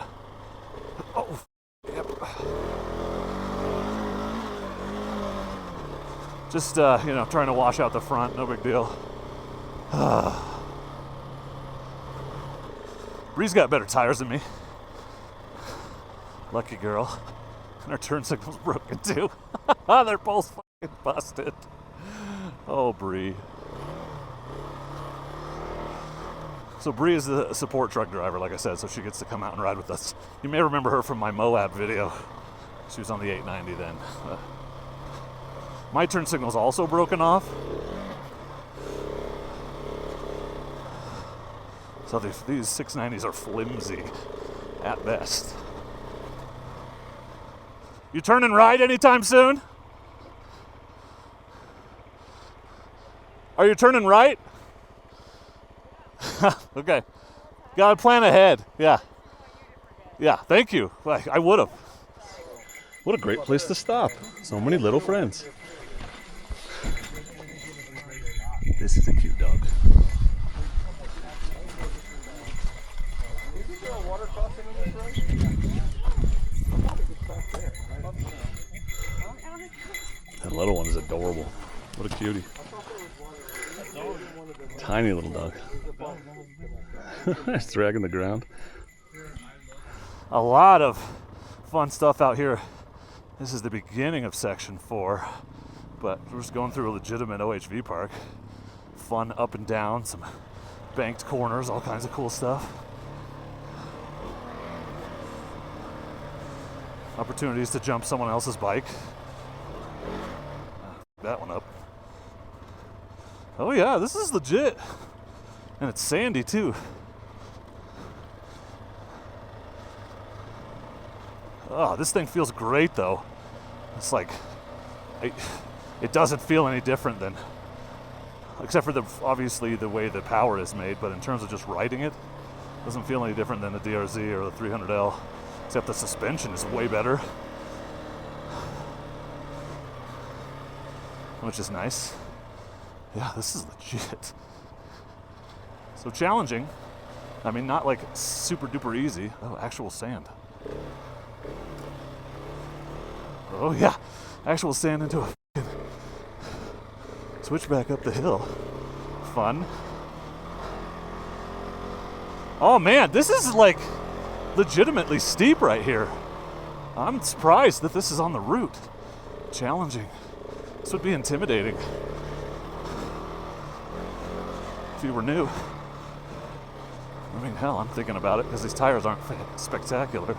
Oh, yep. Just, trying to wash out the front, no big deal. Bree's got better tires than me. Lucky girl. And her turn signal's broken too. They're both fucking busted. Oh, Bree. So Bree is the support truck driver, like I said, so she gets to come out and ride with us. You may remember her from my Moab video. She was on the 890 then. My turn signal's also broken off. So these 690s are flimsy at best. You turning right anytime soon? Are you turning right? Okay. Gotta plan ahead. Yeah. Yeah, thank you. I would have. What a great place to stop. So many little friends. This is a cute dog. That little one is adorable. What a cutie. Tiny little dog. It's dragging the ground. A lot of fun stuff out here. This is the beginning of section 4, but we're just going through a legitimate OHV park. Fun up and down, some banked corners, all kinds of cool stuff. Opportunities to jump someone else's bike. That one up. Oh yeah, this is legit. And it's sandy too. Oh, this thing feels great though. It's like, it doesn't feel any different than, except for obviously the way the power is made, but in terms of just riding it, doesn't feel any different than the DRZ or the 300L, except the suspension is way better, which is nice. Yeah, this is legit. So challenging. I mean, not like super duper easy. Oh, actual sand. Oh yeah, actual sand into a switchback up the hill. Fun. Oh man, this is like legitimately steep right here. I'm surprised that this is on the route. Challenging. This would be intimidating if you were new. I mean, hell, I'm thinking about it because these tires aren't spectacular.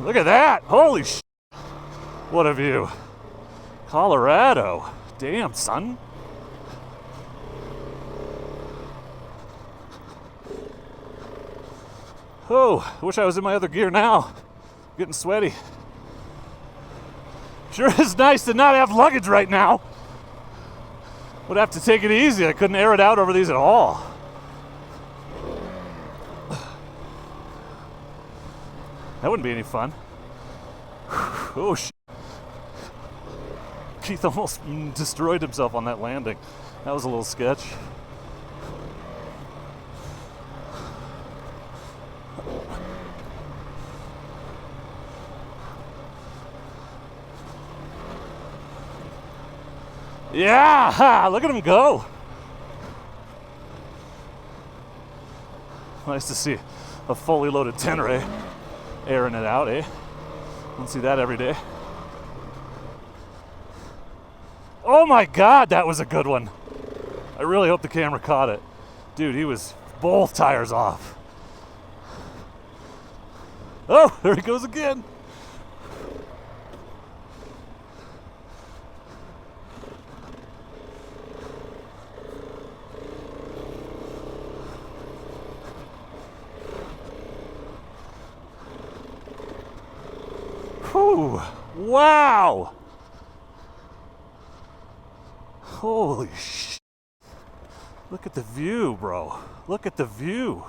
Look at that! Holy sh! What a view. Colorado. Damn, son. Oh, I wish I was in my other gear now. Getting sweaty. Sure is nice to not have luggage right now. Would have to take it easy. I couldn't air it out over these at all. That wouldn't be any fun. Oh, shit. Keith almost destroyed himself on that landing. That was a little sketch. Yeah! Look at him go! Nice to see a fully loaded Tenere airing it out, eh? Don't see that every day. Oh my god, that was a good one. I really hope the camera caught it. Dude, he was both tires off. Oh, there he goes again. Whew. Wow! Holy shit. Look at the view, bro. Look at the view.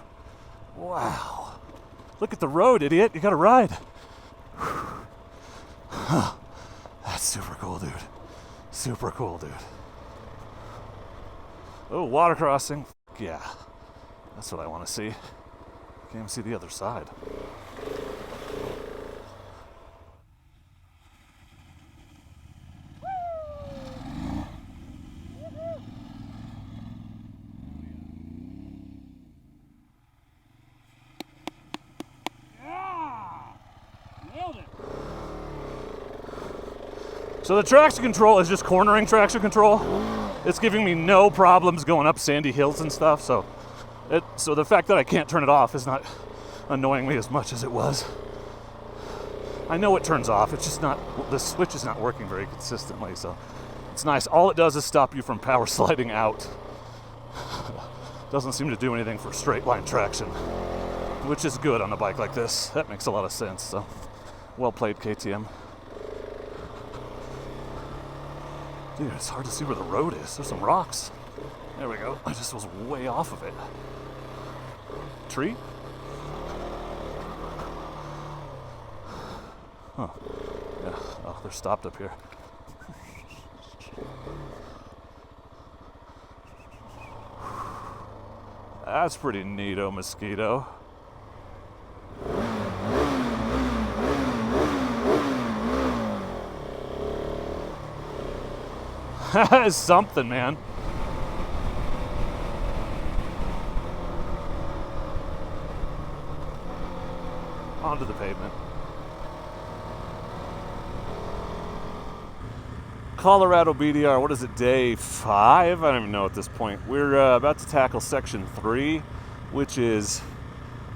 Wow. Look at the road, idiot. You gotta ride. That's super cool, dude. Super cool, dude. Oh, water crossing. Yeah. That's what I want to see. Can't even see the other side. So the traction control is just cornering traction control. It's giving me no problems going up sandy hills and stuff. So the fact that I can't turn it off is not annoying me as much as it was. I know it turns off. It's just not, the switch is not working very consistently. So it's nice. All it does is stop you from power sliding out. Doesn't seem to do anything for straight line traction, which is good on a bike like this. That makes a lot of sense. So well played, KTM. Dude, it's hard to see where the road is. There's some rocks. There we go. I just was way off of it. Tree? Huh. Yeah. Oh, they're stopped up here. That's pretty neato, mosquito. That is something, man. Onto the pavement. Colorado BDR, what is it, day 5? I don't even know at this point. We're about to tackle section 3, which is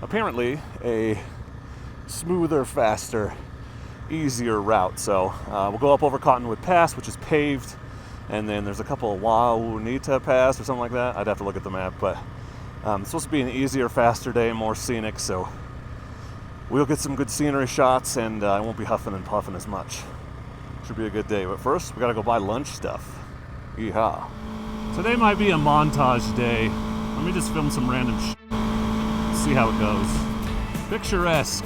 apparently a smoother, faster, easier route. So we'll go up over Cottonwood Pass, which is paved. And then there's a couple of Waunita Pass or something like that. I'd have to look at the map, but it's supposed to be an easier, faster day, more scenic, so we'll get some good scenery shots and I won't be huffing and puffing as much. Should be a good day, but first we gotta go buy lunch stuff. Yeehaw. Today might be a montage day. Let me just film some random see how it goes. Picturesque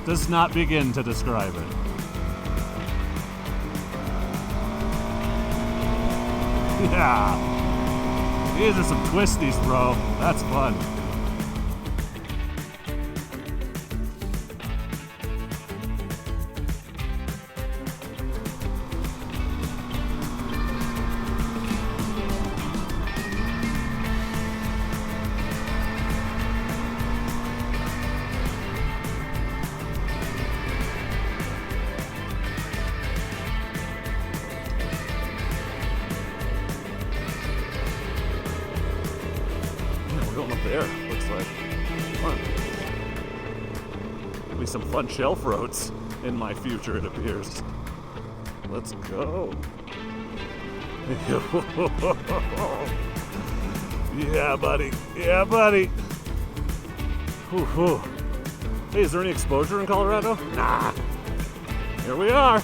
does not begin to describe it. Yeah, these are some twisties, bro. That's fun. going up there. Looks like fun. There'll be some fun shelf roads in my future, it appears. Let's go. Yeah, buddy. Yeah, buddy. Whew, whew. Hey, is there any exposure in Colorado? Nah. Here we are.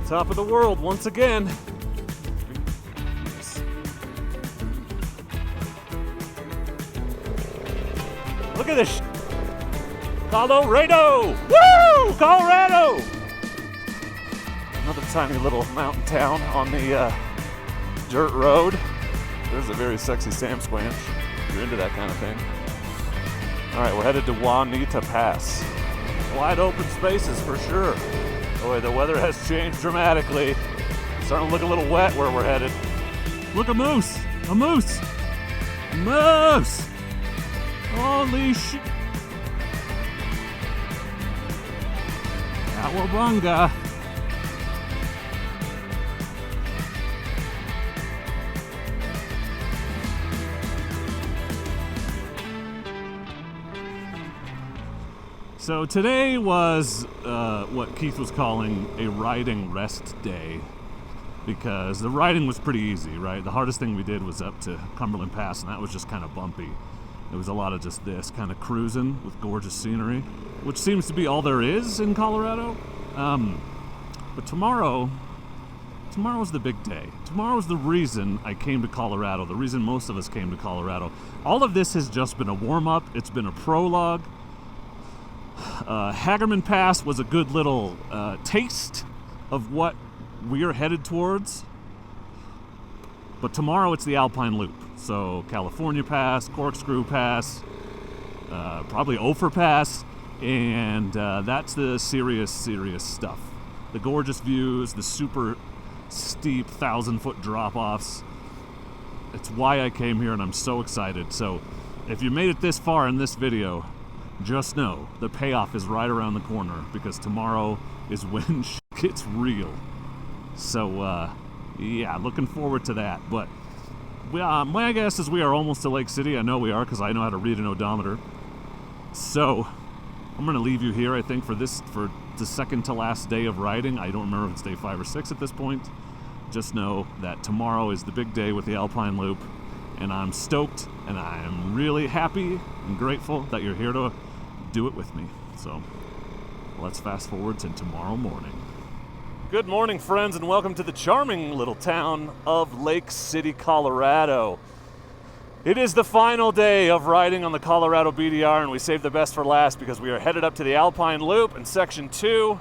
Top of the world once again. Look at this. Colorado! Woo! Colorado! Another tiny little mountain town on the dirt road. There's a very sexy Sam Squanch, if you're into that kind of thing. All right, we're headed to Juanita Pass. Wide open spaces for sure. Boy, the weather has changed dramatically. It's starting to look a little wet where we're headed. Look, a moose! A moose! A moose! Holy shit! Cowabunga! So today was what Keith was calling a riding rest day, because the riding was pretty easy, right? The hardest thing we did was up to Cumberland Pass, and that was just kind of bumpy. It was a lot of just this, kind of cruising with gorgeous scenery, which seems to be all there is in Colorado. But tomorrow's the big day. Tomorrow's the reason I came to Colorado, the reason most of us came to Colorado. All of this has just been a warm-up. It's been a prologue. Hagerman Pass was a good little taste of what we are headed towards. But tomorrow it's the Alpine Loop. So California Pass, Corkscrew Pass, probably Ouray Pass, and that's the serious stuff. The gorgeous views, the super steep 1,000-foot drop-offs. It's why I came here, and I'm so excited. So if you made it this far in this video, just know the payoff is right around the corner, because tomorrow is when shit gets real. So, yeah, looking forward to that. But my guess is we are almost to Lake City. I know we are, because I know how to read an odometer. So I'm going to leave you here, I think, for the second to last day of riding. I don't remember if it's day 5 or 6 at this point. Just know that tomorrow is the big day with the Alpine Loop, and I'm stoked, and I'm really happy and grateful that you're here to do it with me. So let's fast forward to tomorrow morning. Good morning, friends, and welcome to the charming little town of Lake City, Colorado. It is the final day of riding on the Colorado BDR, and we saved the best for last because we are headed up to the Alpine Loop in Section 2.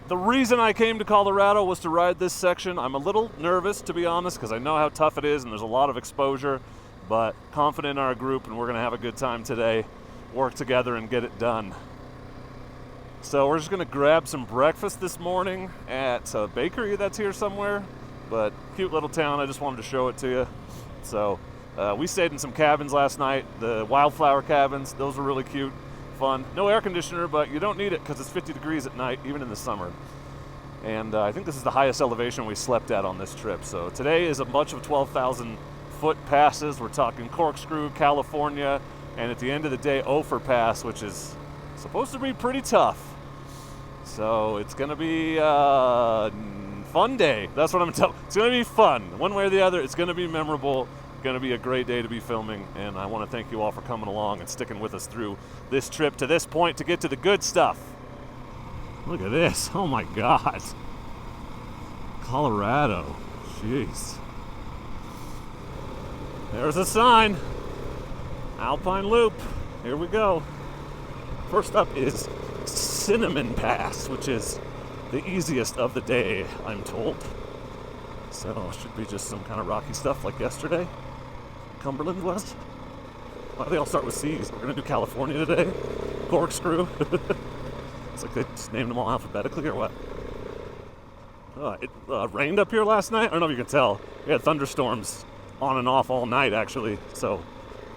The reason I came to Colorado was to ride this section. I'm a little nervous, to be honest, because I know how tough it is and there's a lot of exposure, but confident in our group, and we're going to have a good time today, work together and get it done. So we're just going to grab some breakfast this morning at a bakery that's here somewhere, but cute little town. I just wanted to show it to you. So we stayed in some cabins last night, the wildflower cabins. Those were really cute, fun. No air conditioner, but you don't need it because it's 50 degrees at night, even in the summer. And I think this is the highest elevation we slept at on this trip. So today is a bunch of 12,000 foot passes. We're talking Corkscrew, California, and at the end of the day, Ouray Pass, which is supposed to be pretty tough. So it's going to be a fun day. That's what I'm telling you. It's going to be fun. One way or the other, it's going to be memorable. Going to be a great day to be filming, and I want to thank you all for coming along and sticking with us through this trip to this point to get to the good stuff. Look at this. Oh my God. Colorado. Jeez. There's a sign. Alpine Loop. Here we go. First up is Cinnamon Pass, which is the easiest of the day, I'm told. So it should be just some kind of rocky stuff like yesterday. Cumberland was. Why do they all start with C's? We're going to do California today. Corkscrew. It's like they just named them all alphabetically or what? It rained up here last night. I don't know if you can tell. We had thunderstorms on and off all night, actually. So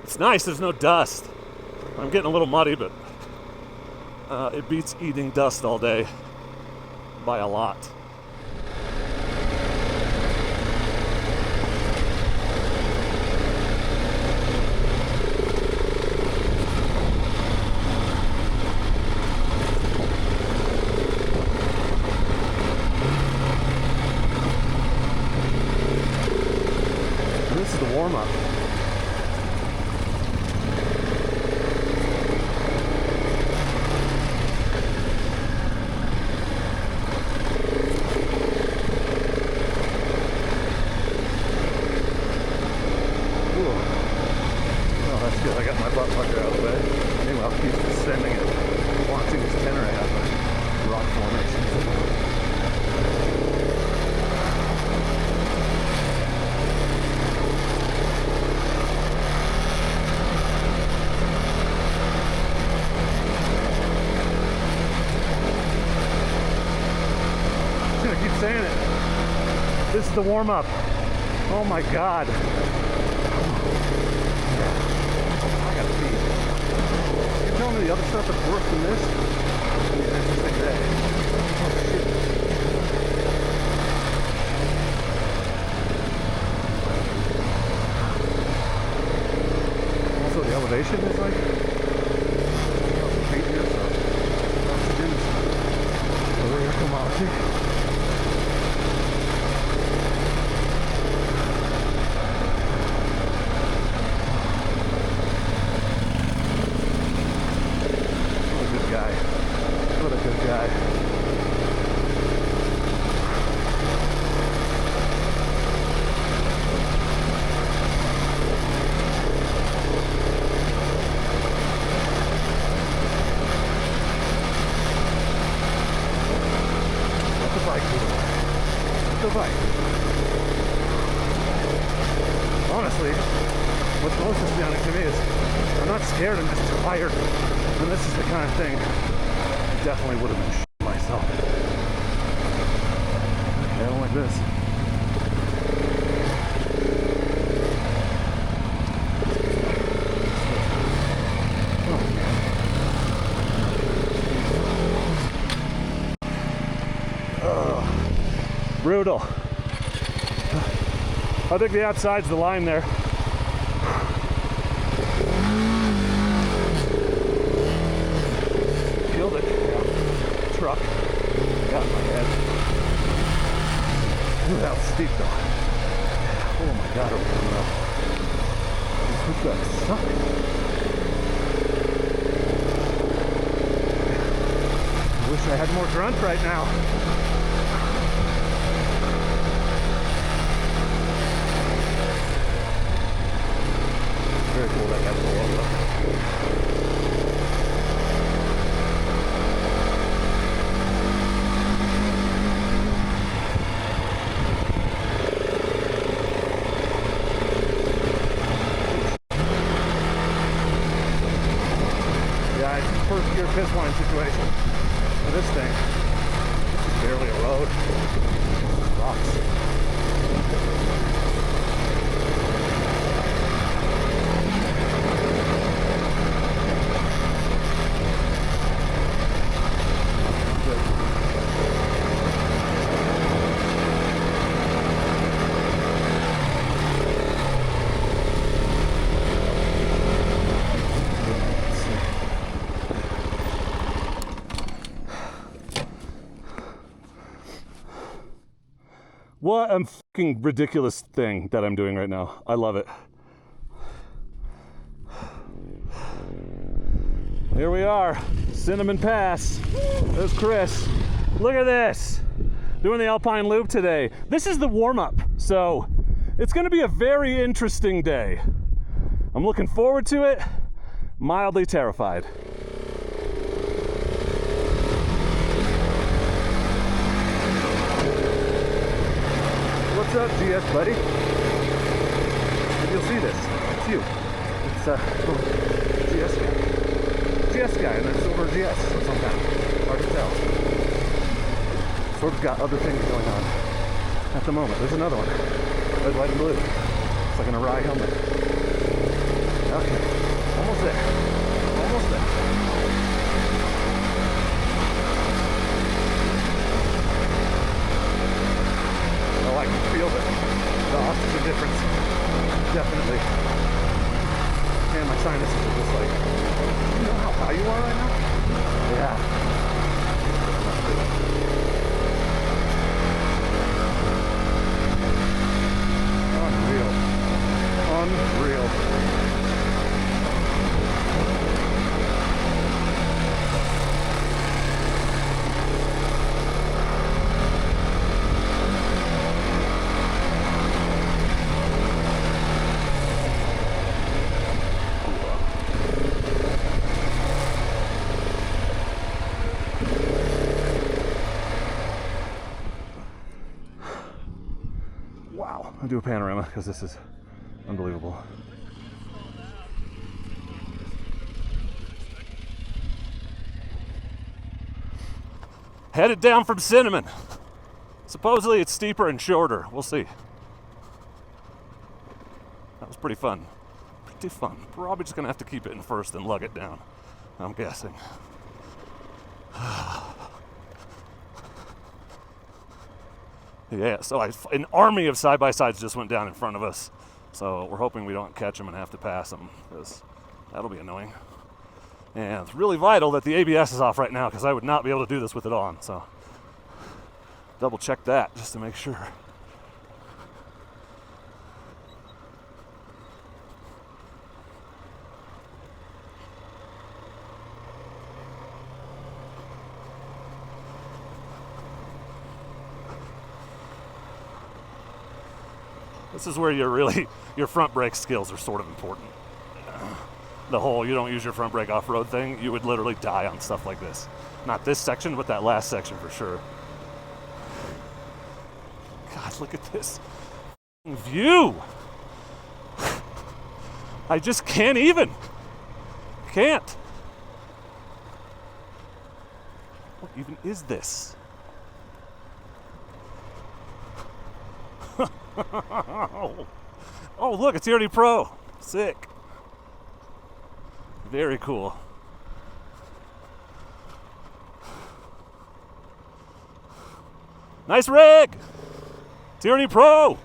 it's nice. There's no dust. I'm getting a little muddy, but it beats eating dust all day by a lot. That's good. I got my butt pucker out of the way. Meanwhile, he's descending it, watching his tenor happen. Rock formations. I'm gonna keep saying it. This is the warm-up. Oh my God. You're telling me the other stuff is worse than this? It's an interesting day. Oh shit. Also, the elevation is like feet here, so oxygen is a rare commodity. What a good guy. Let the bike do it. Let the bike. Honestly, what's most astounding to me is I'm not scared, I'm just tired. And this is the kind of thing definitely would have been myself. Okay, I don't like this. Oh. Brutal. I think the outside's the line there. Killed it. Truck got in my head. Ooh, that was steep though. Oh my God, I'm coming up. These hook guys suck. I wish I had more grunt right now. Very cool that has a logo. First gear piss line situation for this thing. This is barely a road. Rocks. What a fucking ridiculous thing that I'm doing right now. I love it. Here we are, Cinnamon Pass. There's Chris. Look at this. Doing the Alpine Loop today. This is the warm-up, so it's gonna be a very interesting day. I'm looking forward to it, mildly terrified. What's up, GS buddy? Maybe you'll see this. It's you. It's GS guy. GS guy and a silver GS of some kind. Hard to tell. Sort of got other things going on at the moment. There's another one. Red, white, and blue. It's like an Ouray helmet. Okay. Almost there. Almost there. Oh, I can feel the oxygen difference. Definitely. Man, my sinuses are just like, you know how high you are right now? Yeah. Unreal. Unreal. I'll do a panorama because this is unbelievable. Headed down from Cinnamon. Supposedly it's steeper and shorter. We'll see. That was pretty fun. Pretty fun. Probably just gonna have to keep it in first and lug it down, I'm guessing. Yeah, so an army of side-by-sides just went down in front of us. So we're hoping we don't catch them and have to pass them, because that'll be annoying. And it's really vital that the ABS is off right now, because I would not be able to do this with it on. So double check that just to make sure. This is where your front brake skills are sort of important. The whole you don't use your front brake off-road thing, you would literally die on stuff like this. Not this section, but that last section for sure. God, look at this view. I just can't even. Can't. What even is this? Oh, look, it's Unity Pro. Sick. Very cool. Nice rig. It's Unity Pro.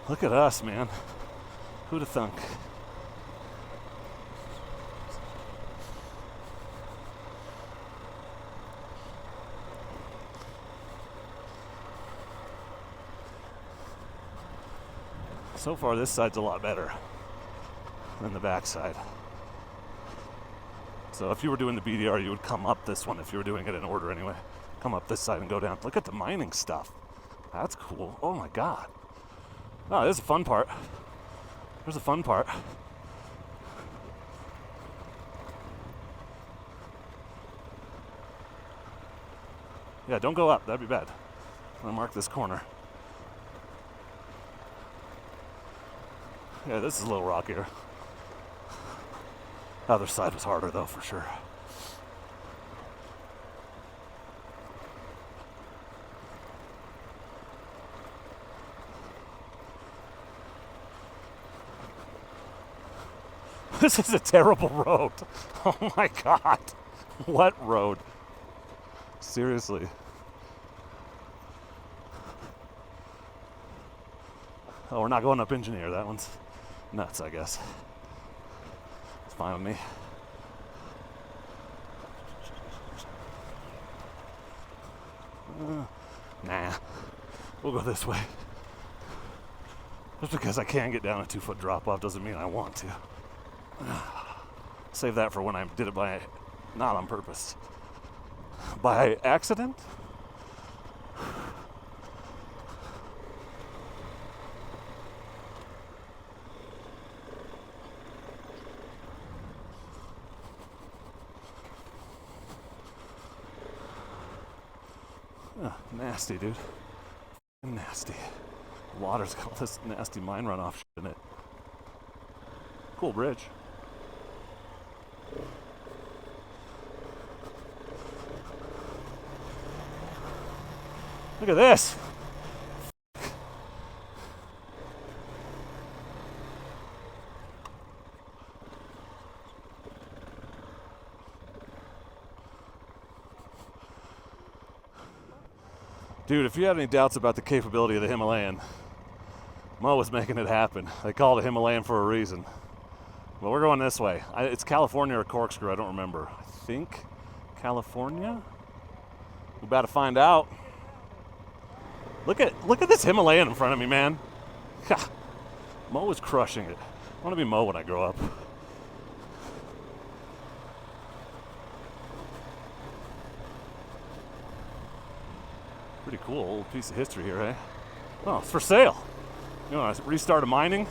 Look at us, man. Who'd have thunk? So far, this side's a lot better than the back side. So if you were doing the BDR, you would come up this one if you were doing it in order anyway. Come up this side and go down. Look at the mining stuff. That's cool. Oh my God. Oh, this is a fun part. There's a fun part. Yeah, don't go up. That'd be bad. I'm gonna mark this corner. Yeah, this is a little rockier. The other side was harder though, for sure. This is a terrible road. Oh my God. What road? Seriously. Oh, we're not going up Engineer. That one's nuts, I guess. It's fine with me. Nah. We'll go this way. Just because I can get down a 2-foot drop off doesn't mean I want to. Save that for when I did it not on purpose. By accident? Nasty, dude. Nasty. Water's got all this nasty mine runoff shit in it. Cool bridge. Look at this. Dude, if you had any doubts about the capability of the Himalayan, Mo was making it happen. They called it Himalayan for a reason. But we're going this way. It's California or Corkscrew, I don't remember. I think California? We're about to find out. Look at this Himalayan in front of me, man. Mo is crushing it. I want to be Mo when I grow up. Pretty cool old piece of history here, eh? Oh, it's for sale. You know, I restarted mining.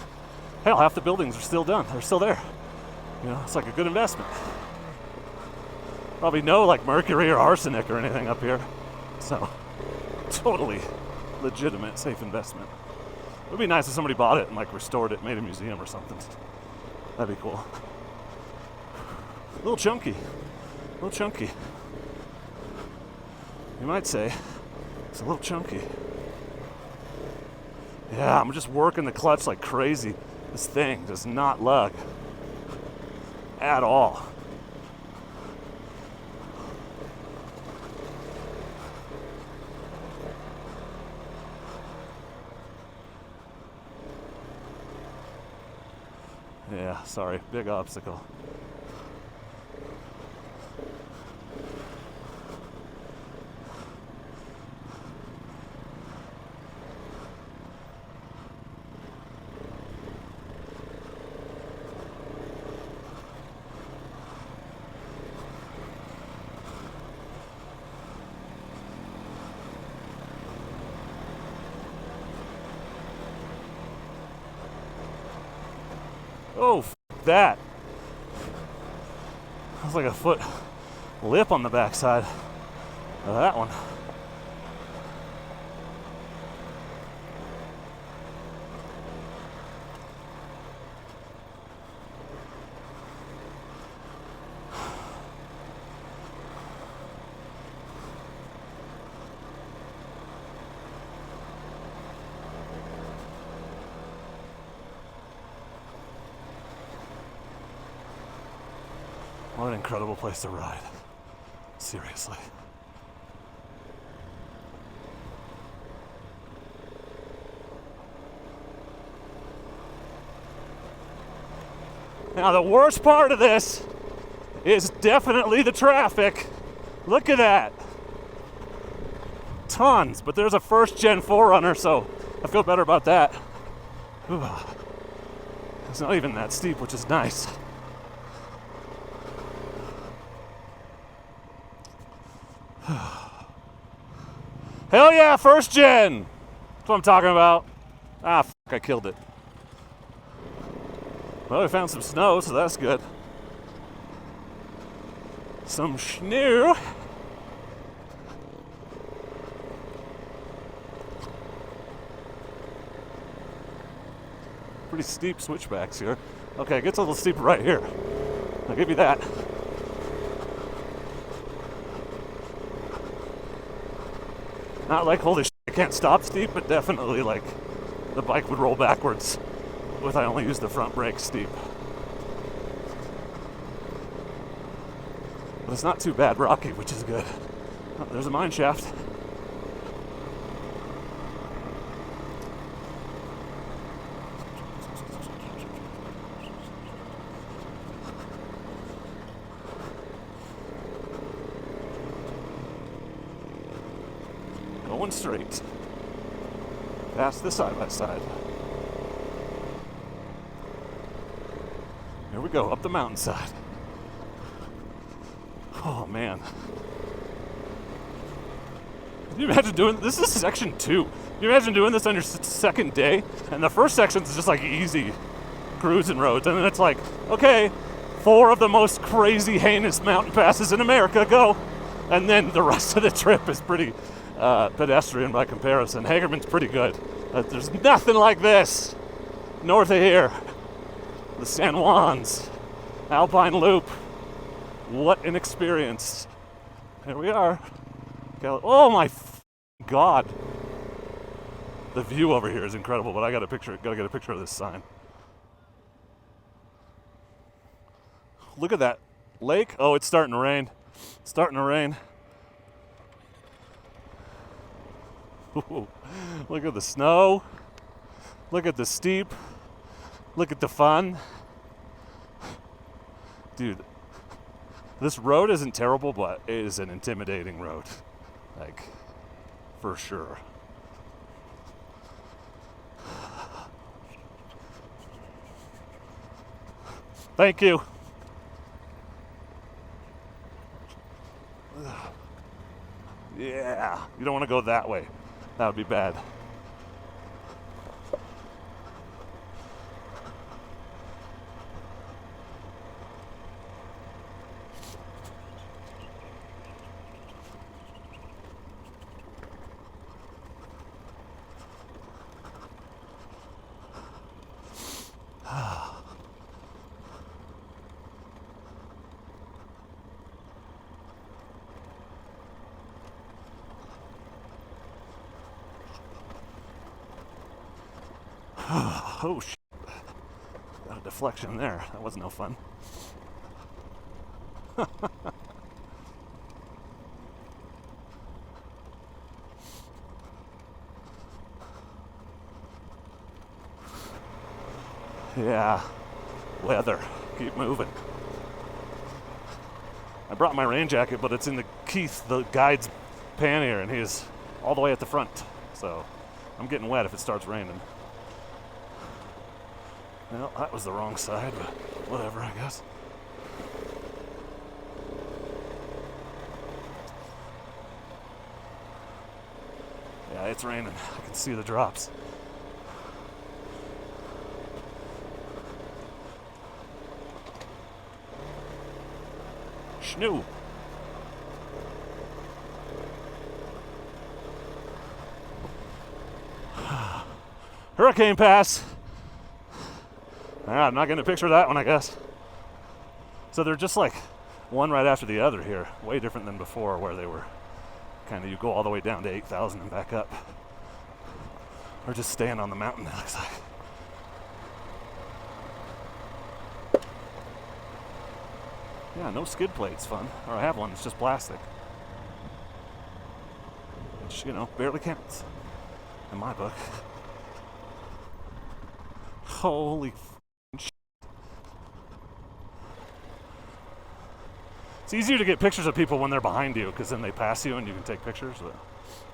Hell, half the buildings are still done. They're still there. You know, it's like a good investment. Probably no like mercury or arsenic or anything up here. So, totally legitimate, safe investment. It would be nice if somebody bought it and like restored it, made a museum or something. That'd be cool. A little chunky. A little chunky. You might say, it's a little chunky. Yeah, I'm just working the clutch like crazy. This thing does not lug at all. Yeah, sorry, big obstacle. Oh, that. That's like a foot lip on the backside of that one. What an incredible place to ride. Seriously. Now the worst part of this is definitely the traffic. Look at that. Tons, but there's a first gen 4Runner, so I feel better about that. Whew. It's not even that steep, which is nice. Hell yeah, first gen! That's what I'm talking about. Ah, I killed it. Well, we found some snow, so that's good. Some snow. Pretty steep switchbacks here. Okay, it gets a little steeper right here. I'll give you that. Not like, holy shit, I can't stop steep, but definitely like the bike would roll backwards if I only used the front brake steep. But it's not too bad rocky, which is good. Oh, there's a mine shaft. Going straight. Past the side-by-side. Here we go, up the mountainside. Oh man. Can you imagine doing this? Is section 2. Can you imagine doing this on your second day? And the first section is just like easy cruising roads. And then it's like, okay, 4 of the most crazy, heinous mountain passes in America, go. And then the rest of the trip is pretty pedestrian by comparison. Hagerman's pretty good. There's nothing like this north of here. The San Juans, Alpine Loop. What an experience. Here we are. Oh my God. The view over here is incredible, but I gotta get a picture of this sign. Look at that lake. Oh, it's starting to rain. It's starting to rain. Ooh, look at the snow. Look at the steep. Look at the fun. Dude, this road isn't terrible, but it is an intimidating road. Like, for sure. Thank you. Yeah, you don't want to go that way. That would be bad. Oh, shit. Got a deflection there. That was no fun. Yeah, weather. Keep moving. I brought my rain jacket, but it's in the Keith, the guide's pannier, and he's all the way at the front. So I'm getting wet if it starts raining. Well, that was the wrong side, but whatever, I guess. Yeah, it's raining. I can see the drops. Schnoo. Hurricane Pass. I'm not getting a picture of that one, I guess. So they're just like one right after the other here. Way different than before, where they were kind of, you go all the way down to 8,000 and back up. Or just staying on the mountain, it looks like. Yeah, no skid plate's fun. Or I have one, it's just plastic. Which, you know, barely counts in my book. Holy shit. It's easier to get pictures of people when they're behind you, because then they pass you and you can take pictures, but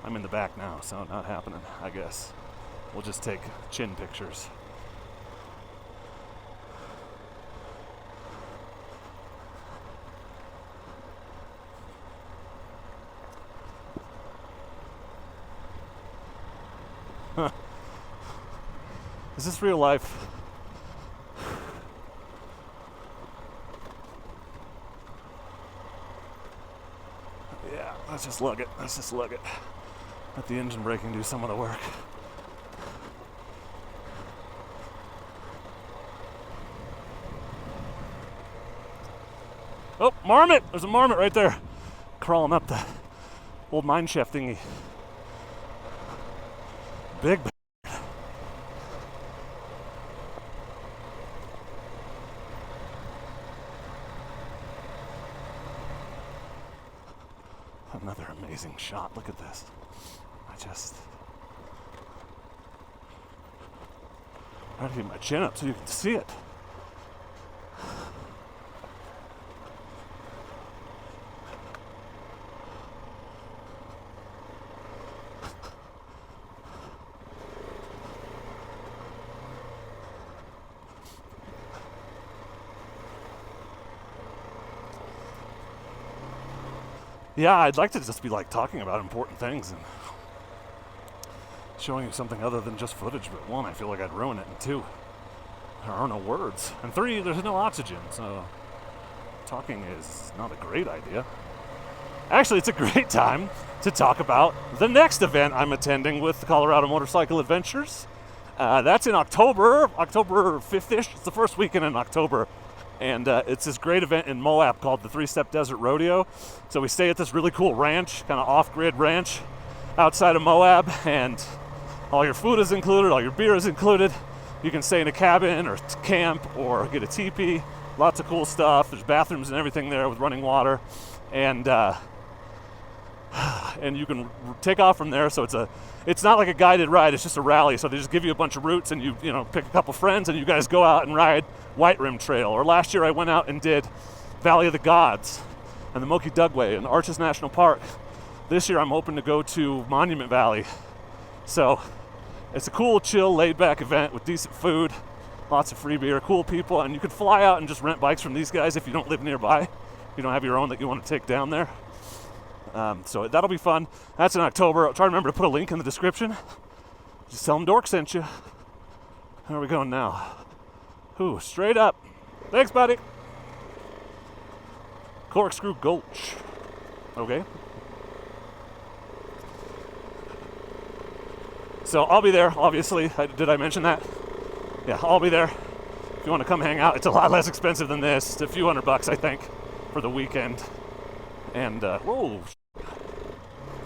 I'm in the back now, so not happening, I guess. We'll just take chin pictures. Huh. Is this real life? Yeah, let's just lug it. Let's just lug it. Let the engine braking do some of the work. Oh, marmot! There's a marmot right there. Crawling up the old mine shaft thingy. Big. Another amazing shot. Look at this. I try to get my chin up so you can see it. Yeah, I'd like to just be like talking about important things and showing you something other than just footage, but one, I feel like I'd ruin it, and two, there are no words, and three, there's no oxygen, so talking is not a great idea. Actually, it's a great time to talk about the next event I'm attending with the Colorado Motorcycle Adventures. That's in October 5th-ish. It's the first weekend in October. And it's this great event in Moab called the Three-Step Desert Rodeo. So we stay at this really cool ranch, kind of off-grid ranch outside of Moab, and all your food is included, all your beer is included. You can stay in a cabin or camp or get a teepee. Lots of cool stuff. There's bathrooms and everything there with running water. And you can take off from there. So it's not like a guided ride, it's just a rally. So they just give you a bunch of routes and you pick a couple friends and you guys go out and ride White Rim Trail. Or last year I went out and did Valley of the Gods and the Moki Dugway and Arches National Park. This year I'm hoping to go to Monument Valley. So it's a cool, chill, laid-back event with decent food, lots of free beer, cool people, and you can fly out and just rent bikes from these guys if you don't live nearby. You don't have your own that you want to take down there. So that'll be fun. That's in October. I'll try to remember to put a link in the description. Just tell them Dork sent you. How are we going now? Ooh, straight up. Thanks, buddy. Corkscrew Gulch. Okay. So I'll be there, obviously. Did I mention that? Yeah, I'll be there. If you want to come hang out, it's a lot less expensive than this. It's a few $100, I think, for the weekend. And, whoa,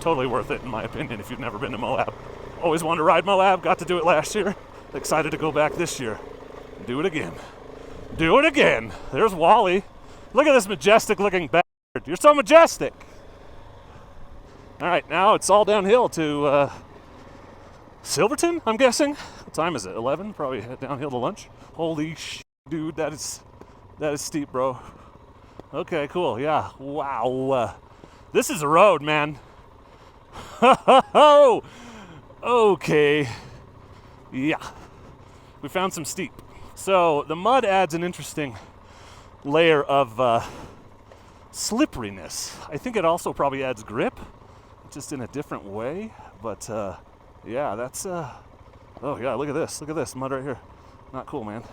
totally worth it, in my opinion, if you've never been to Moab. Always wanted to ride Moab, got to do it last year. Excited to go back this year. Do it again. Do it again. There's Wally. Look at this majestic looking bastard. You're so majestic. All right, now it's all downhill to Silverton, I'm guessing. What time is it? 11? Probably head downhill to lunch. Holy shit, dude, that is steep, bro. Okay, cool. Yeah. Wow. This is a road, man. Okay. Yeah. We found some steep. So the mud adds an interesting layer of slipperiness. I think it also probably adds grip, just in a different way. But yeah, that's oh yeah, look at this. Look at this mud right here. Not cool, man.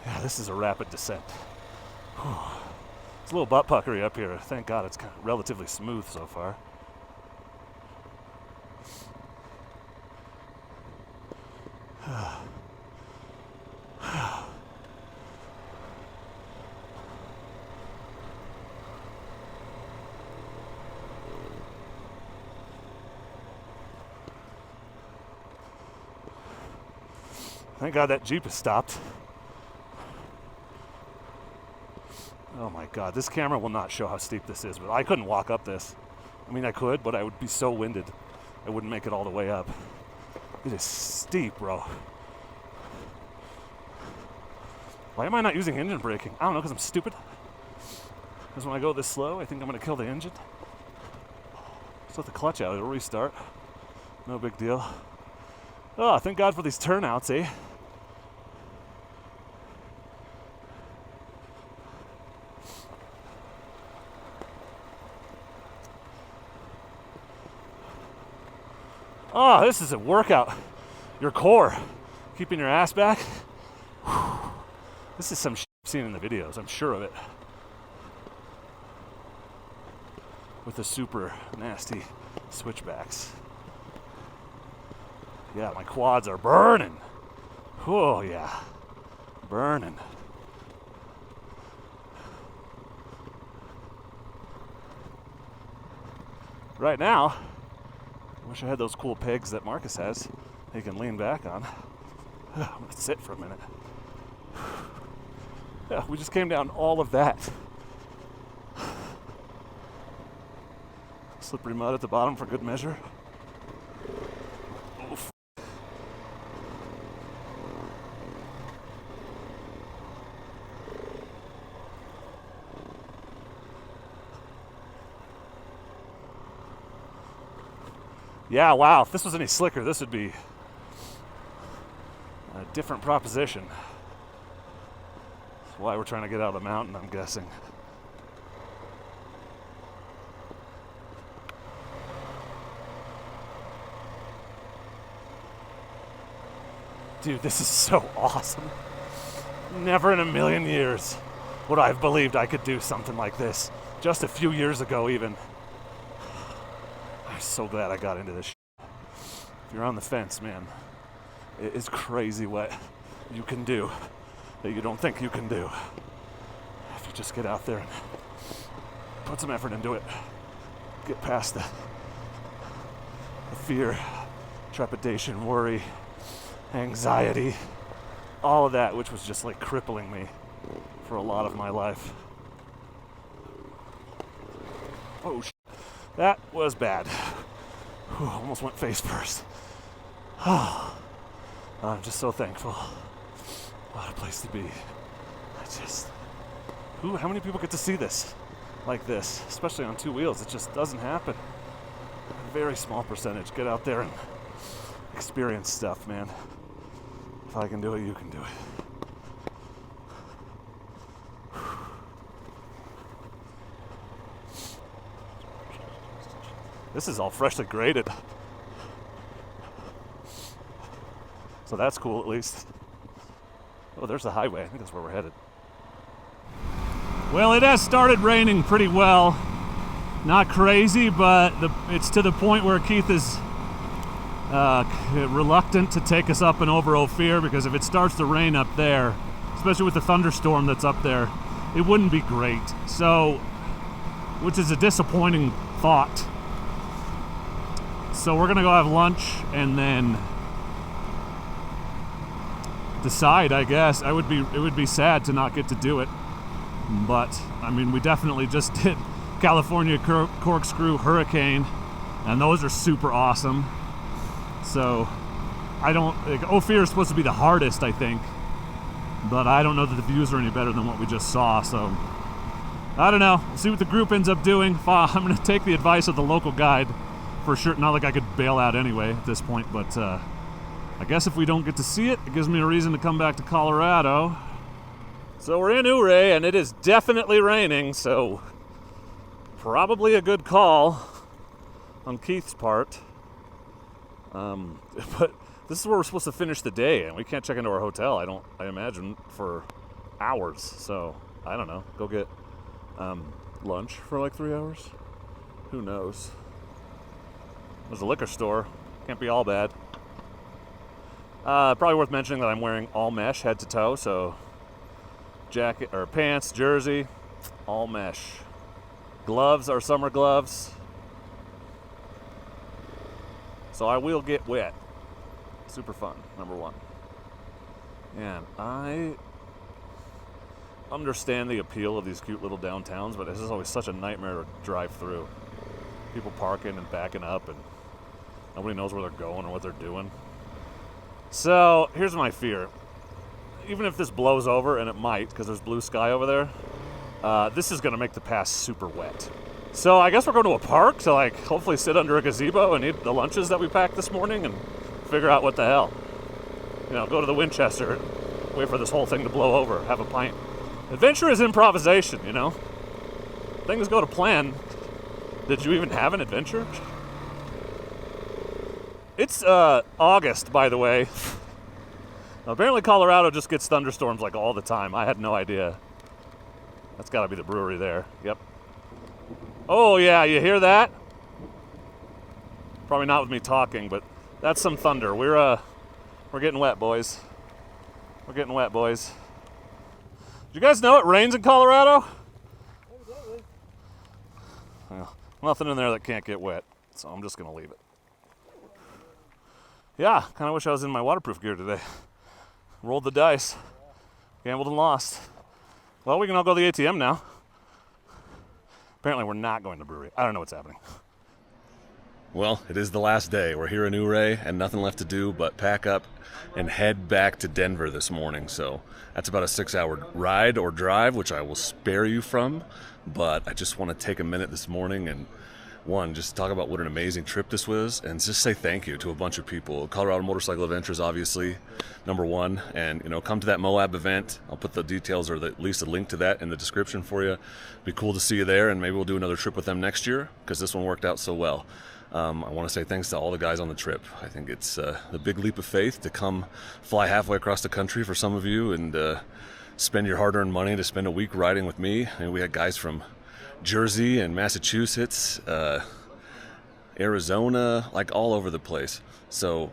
Yeah, this is a rapid descent. Whew. It's a little butt puckery up here. Thank God it's kind of relatively smooth so far. Thank God that Jeep has stopped. Oh my God, this camera will not show how steep this is, but I couldn't walk up this. I mean, I could, but I would be so winded. I wouldn't make it all the way up. It is steep, bro. Why am I not using engine braking? I don't know, because I'm stupid. Because when I go this slow, I think I'm going to kill the engine. Just let the clutch out, it'll restart. No big deal. Oh, thank God for these turnouts, eh? Oh, this is a workout. Your core, keeping your ass back. Whew. This is some shit I've seen in the videos, I'm sure of it. With the super nasty switchbacks. Yeah, my quads are burning. Oh yeah, burning. Right now, I wish I had those cool pegs that Marcus has. He can lean back on. I'm gonna sit for a minute. Yeah, we just came down all of that. Slippery mud at the bottom for good measure. Oof. Yeah, wow, if this was any slicker, this would be a different proposition. That's why we're trying to get out of the mountain, I'm guessing. Dude, this is so awesome. Never in a million years would I have believed I could do something like this. Just a few years ago, even. I'm so glad I got into this. If you're on the fence, man, it is crazy what you can do that you don't think you can do. If you just get out there and put some effort into it, get past the fear, trepidation, worry, anxiety, all of that, which was just like crippling me for a lot of my life. Oh, that was bad. Whew, almost went face first. I'm just so thankful. What a place to be. How many people get to see this like this, especially on two wheels? It just doesn't happen. A very small percentage. Get out there and experience stuff, man. If I can do it, you can do it. This is all freshly graded. So that's cool, at least. Oh, there's the highway. I think that's where we're headed. Well, it has started raining pretty well. Not crazy, but it's to the point where Keith is reluctant to take us up and over Ophir, because if it starts to rain up there, especially with the thunderstorm that's up there, it wouldn't be great. So, which is a disappointing thought. So we're gonna go have lunch and then decide, I guess. It would be sad to not get to do it, but I mean, we definitely just did California Corkscrew Hurricane, and those are super awesome. So I don't like, Ophir is supposed to be the hardest, I think, but I don't know that the views are any better than what we just saw. So I don't know. We'll see what the group ends up doing. I'm gonna take the advice of the local guide for sure. Not like I could bail out anyway at this point, but I guess if we don't get to see it, it gives me a reason to come back to Colorado. So we're in Ouray, and it is definitely raining, so probably a good call on Keith's part. But this is where we're supposed to finish the day, and we can't check into our hotel, I imagine, for hours. So, I don't know, go get lunch for like 3 hours? Who knows? There's a liquor store, can't be all bad. Probably worth mentioning that I'm wearing all mesh head to toe, so jacket or pants, jersey, all mesh. Gloves are summer gloves, so I will get wet. Super fun, number one. And I understand the appeal of these cute little downtowns, but this is always such a nightmare to drive through. People parking and backing up, and nobody knows where they're going or what they're doing. So here's my fear. Even if this blows over, and it might because there's blue sky over there, this is going to make the pass super wet. So I guess we're going to a park to like hopefully sit under a gazebo and eat the lunches that we packed this morning and figure out what the hell. You know, go to the Winchester and wait for this whole thing to blow over, have a pint. Adventure is improvisation, you know? Things go to plan. Did you even have an adventure? It's August, by the way. Now, apparently Colorado just gets thunderstorms like all the time. I had no idea. That's got to be the brewery there. Yep. Oh yeah, you hear that? Probably not with me talking, but that's some thunder. We're getting wet, boys. We're getting wet, boys. Did you guys know it rains in Colorado? Well, nothing in there that can't get wet, so I'm just gonna leave it. Yeah, kind of wish I was in my waterproof gear today. Rolled the dice, gambled and lost. Well, we can all go to the ATM now. Apparently we're not going to the brewery. I don't know what's happening. Well, it is the last day. We're here in Ouray and nothing left to do but pack up and head back to Denver this morning. So that's about a 6-hour ride or drive, which I will spare you from. But I just want to take a minute this morning and just talk about what an amazing trip this was, and just say thank you to a bunch of people. Colorado Motorcycle Adventures, obviously, number one, and come to that Moab event. I'll put the details or at least a link to that in the description for you. Be cool to see you there, and maybe we'll do another trip with them next year because this one worked out so well. I want to say thanks to all the guys on the trip. I think it's a big leap of faith to come fly halfway across the country for some of you and spend your hard-earned money to spend a week riding with me. And we had guys from Jersey and Massachusetts, Arizona, like all over the place. So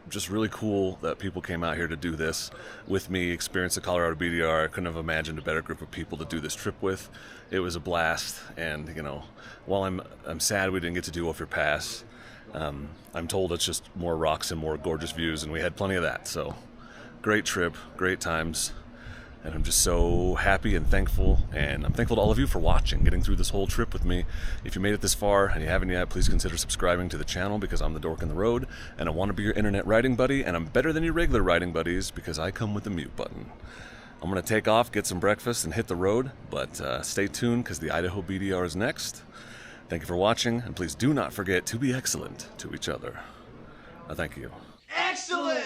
just really cool that people came out here to do this with me, experience the Colorado BDR. I couldn't have imagined a better group of people to do this trip with. It was a blast, and while I'm sad we didn't get to do Ophir Pass, I'm told it's just more rocks and more gorgeous views, and we had plenty of that. So great trip, great times. And I'm just so happy and thankful, and I'm thankful to all of you for watching, getting through this whole trip with me. If you made it this far and you haven't yet, please consider subscribing to the channel because I'm the Dork in the Road, and I want to be your internet riding buddy, and I'm better than your regular riding buddies because I come with the mute button. I'm going to take off, get some breakfast, and hit the road, but stay tuned because the Idaho BDR is next. Thank you for watching, and please do not forget to be excellent to each other. Thank you. Excellent!